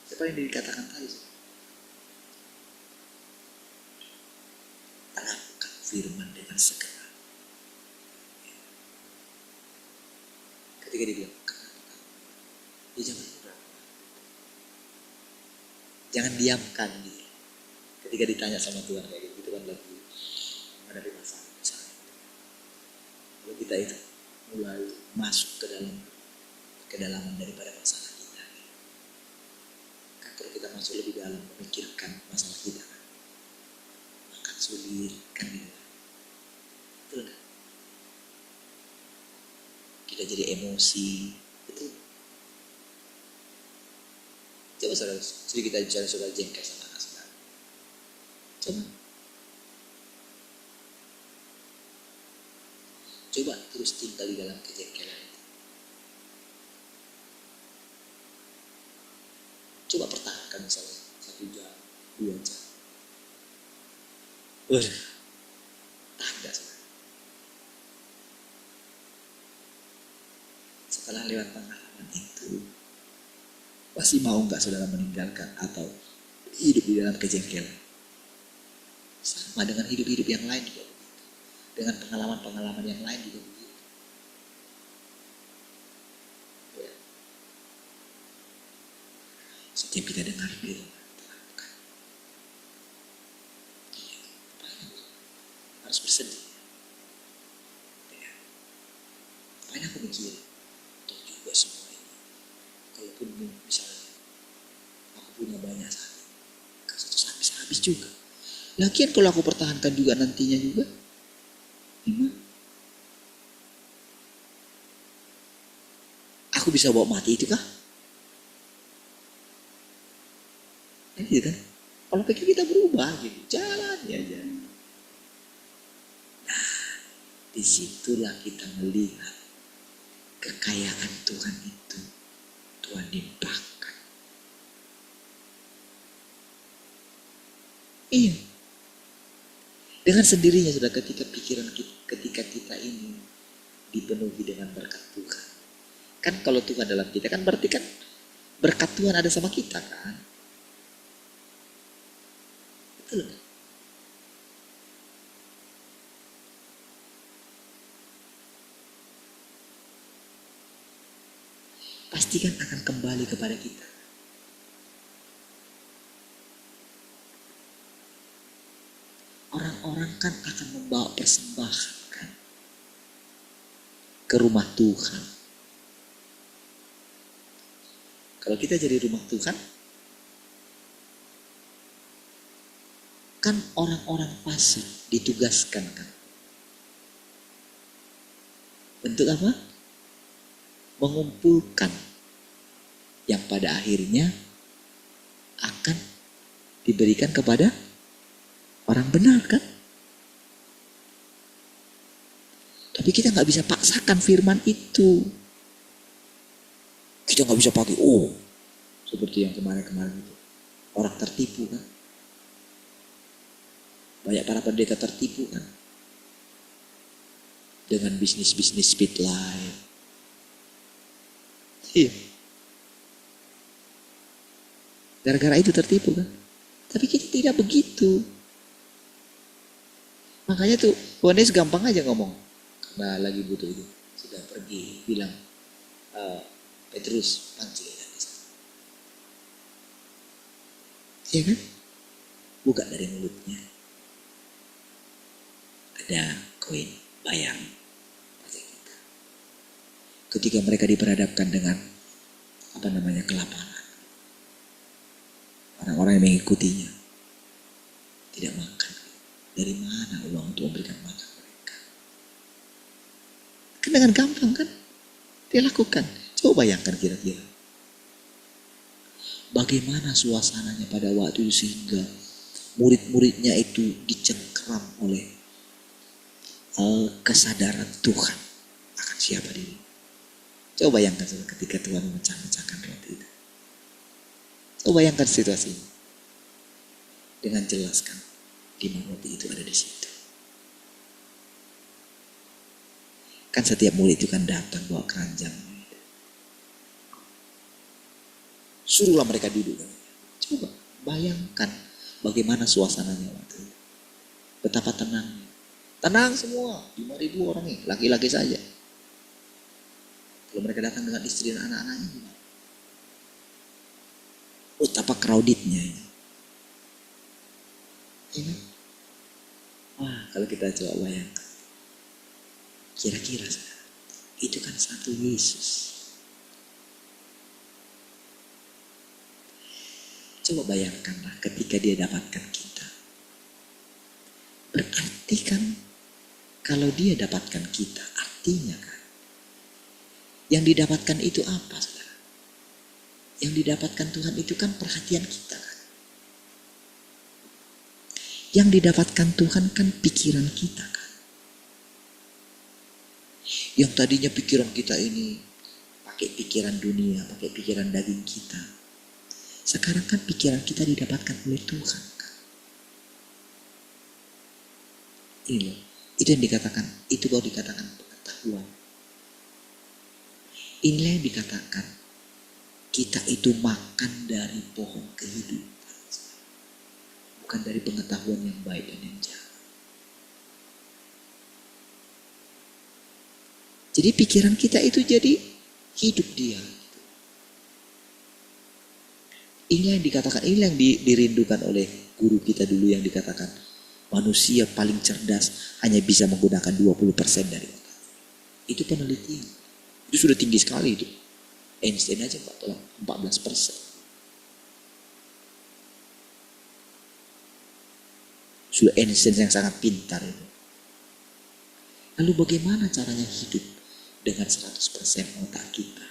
Seperti yang dikatakan tadi. Lakukan firman dengan segera. Ketika dia bilang, kenapa? Dia jangan diamkan dia. Ketika ditanya sama Tuhan kayak gitu kan lagi menghadapi masalah misalnya. Kalau kita itu mulai masuk ke dalam kedalaman daripada masalah kita. Kan kalau kita masuk lebih dalam memikirkan masalah kita kan, akan sulit kan gitu. Betul kan? Kita jadi emosi. Betul. Coba saudara, jadi kita bicara saudara jengkel sama anak saudara. Coba terus tinggal di dalam kejengkelan itu. Coba pertahankan misalnya 1 jam, 2 jam. Tahan gak saudara? Setelah lewat pengalaman itu, pasti mau nggak saudara meninggalkan atau hidup di dalam kejengkelan? Sama dengan hidup-hidup yang lain juga begitu. Dengan pengalaman-pengalaman yang lain juga begitu. Ya. Setiap kita dengar firman Tuhan, harus bersedih. Ya. Makanya aku mikir, toh juga semua ini, kalaupun misalnya aku punya banyak sapi, kan satu sapi habis juga. Lagian kalau aku pertahankan juga nantinya juga, gimana? Aku bisa bawa mati itu kah? Gitu kan? Kalau pikir kita berubah gitu, jalan ya aja. Nah, disitulah kita melihat kekayaan Tuhan itu. Tuhan limpahkan. Iya. Dengan sendirinya sudah ketika pikiran kita, ketika kita ini dipenuhi dengan berkat Tuhan. Kan kalau Tuhan dalam kita kan berarti kan berkat Tuhan ada sama kita kan. Betul. Pasti kan akan kembali kepada kita. Orang-orang kan akan membawa persembahan kan ke rumah Tuhan. Kalau kita jadi rumah Tuhan, kan orang-orang fasik ditugaskan kan. Bentuk apa? Mengumpulkan yang pada akhirnya akan diberikan kepada orang benar kan. Tapi kita gak bisa paksakan firman itu. Kita gak bisa pakai, seperti yang kemarin-kemarin itu. Orang tertipu kan. Banyak para pendeta tertipu kan. Dengan bisnis-bisnis speed life. Iya. Gara-gara itu tertipu kan. Tapi kita tidak begitu. Makanya tuh Tuhan Yesus gampang aja ngomong. Karena lagi butuh itu. Sudah pergi bilang, Petrus pancing ikan di sana. Iya kan? Buka dari mulutnya. Ada koin bayang. Ketika mereka diperhadapkan dengan kelaparan, orang-orang yang mengikutinya tidak makan. Dari mana uang untuk memberikan makan mereka? Kan dengan gampang kan dia lakukan. Coba bayangkan kira-kira bagaimana suasananya pada waktu itu sehingga murid-muridnya itu dicengkeram oleh kesadaran Tuhan akan siapa diri. Coba bayangkan ketika Tuhan memecah-mecahkan roti itu. Coba bayangkan situasi ini. Dengan jelaskan di mana roti itu ada di situ. Kan setiap murid itu kan datang bawa keranjang. Suruhlah mereka duduk. Coba bayangkan bagaimana suasananya waktu itu. Betapa tenangnya. Tenang semua, 5.000 orang nih, laki-laki saja. Kalau mereka datang dengan istri dan anak-anaknya gimana? Betapa crowdednya ini. Ini. Wah, kalau kita coba bayangkan. Kira-kira itu kan satu Yesus. Coba bayangkanlah ketika dia dapatkan kita. Berarti kan kalau dia dapatkan kita, artinya kan yang didapatkan itu apa, saudara? Yang didapatkan Tuhan itu kan perhatian kita kan. Yang didapatkan Tuhan kan pikiran kita kan. Yang tadinya pikiran kita ini pakai pikiran dunia, pakai pikiran daging kita. Sekarang kan pikiran kita didapatkan oleh Tuhan kan. Ini loh, itu yang dikatakan, itu baru dikatakan pengetahuan. Inilah yang dikatakan kita itu makan dari pohon kehidupan, bukan dari pengetahuan yang baik dan yang jahat. Jadi pikiran kita itu jadi hidup dia. Inilah yang dikatakan, inilah yang dirindukan oleh guru kita dulu yang dikatakan manusia paling cerdas hanya bisa menggunakan 20% dari otak. Itu penelitian. Itu sudah tinggi sekali itu. Einstein aja 14%. Sudah Einstein yang sangat pintar itu. Lalu bagaimana caranya hidup dengan 100% otak kita?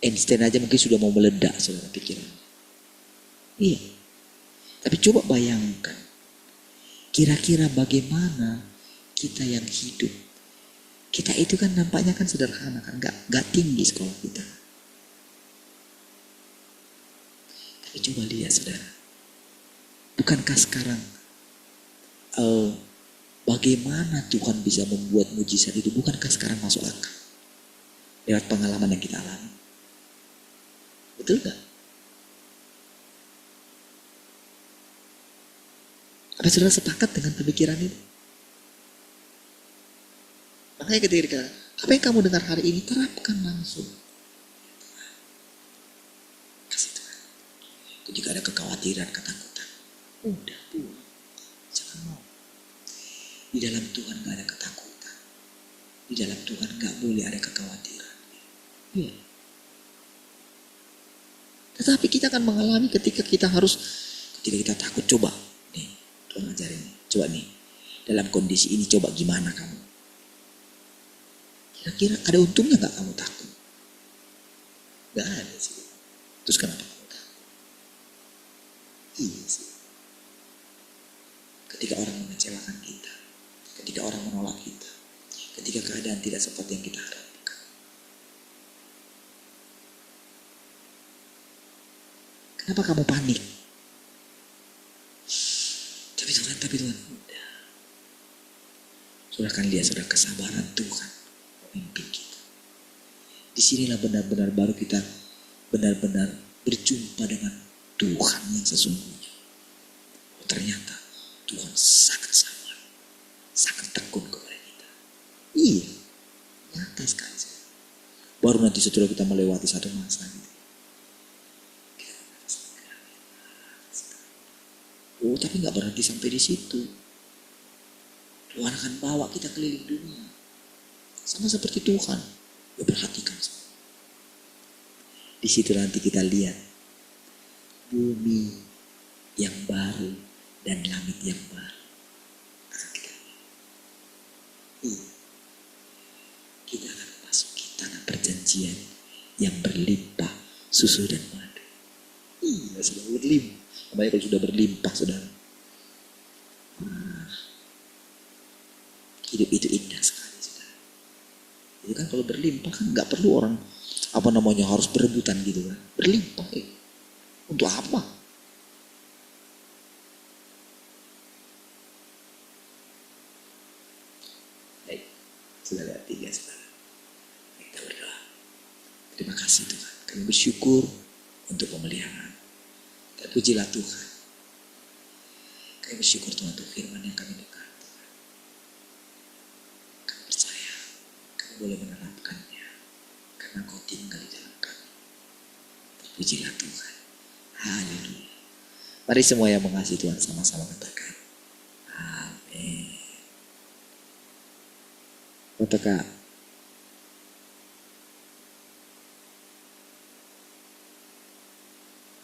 Einstein aja mungkin sudah mau meledak saudara pikiran. Iya. Tapi coba bayangkan. Kira-kira bagaimana kita yang hidup. Kita itu kan nampaknya kan sederhana kan. Gak tinggi sekolah kita. Tapi coba lihat saudara. Bukankah sekarang bagaimana Tuhan bisa membuat mujizat itu? Bukankah sekarang masuk akal? Lewat pengalaman yang kita alami. Betul gak? Apa saudara sepakat dengan pemikiran ini? Makanya ketika apa yang kamu dengar hari ini terapkan langsung. Kasih Tuhan. Ketika ada kekhawatiran, ketakutan, udah buang. Jangan mau. Di dalam Tuhan gak ada ketakutan. Di dalam Tuhan gak boleh ada kekhawatiran. Iya. Tetapi kita akan mengalami ketika kita takut. Coba nih Tuhan ajarin, coba nih dalam kondisi ini coba gimana kamu, kira-kira ada untungnya gak kamu takut? Gak ada sih. Terus kenapa kamu takut? Iya sih. Ketika orang mengecewakan kita, ketika orang menolak kita, ketika keadaan tidak seperti yang kita harapkan, kenapa kamu panik? Tapi Tuhan, udah. Saudara kan lihat saudara kesabaran Tuhan memimpin kita. Disinilah benar-benar baru kita benar-benar berjumpa dengan Tuhan yang sesungguhnya. Oh, ternyata Tuhan sangat sabar, sangat tekun kepada kita. Iya, nyata sekali. Baru nanti setelah kita melewati satu masa gitu. Oh, tapi gak berhenti sampai di situ. Tuhan akan bawa kita keliling dunia. Sama seperti Tuhan. Ya perhatikan. Di situ nanti kita lihat bumi yang baru dan langit yang baru. Kita akan memasuki tanah perjanjian yang berlimpah susu dan madu. Iya, sudah berlimpah. Apalagi kalau sudah berlimpah, saudara. Hidup itu indah sekali, saudara. Itu kan kalau berlimpah kan nggak perlu orang harus berebutan gitu kan. Berlimpah, untuk apa? Baik, sudah lihat 3 saudara. Kita berdoa. Terima kasih Tuhan. Kami bersyukur untuk pemeliharaan. Terpujilah Tuhan. Kami bersyukur Tuhan untuk firman yang kami dengar. Kami percaya kami boleh menerapkannya karena Kau tinggal di dalam kami. Terpujilah Tuhan. Haleluya. Mari semua yang mengasihi Tuhan sama-sama katakan amin. Katakan.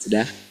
Sudah?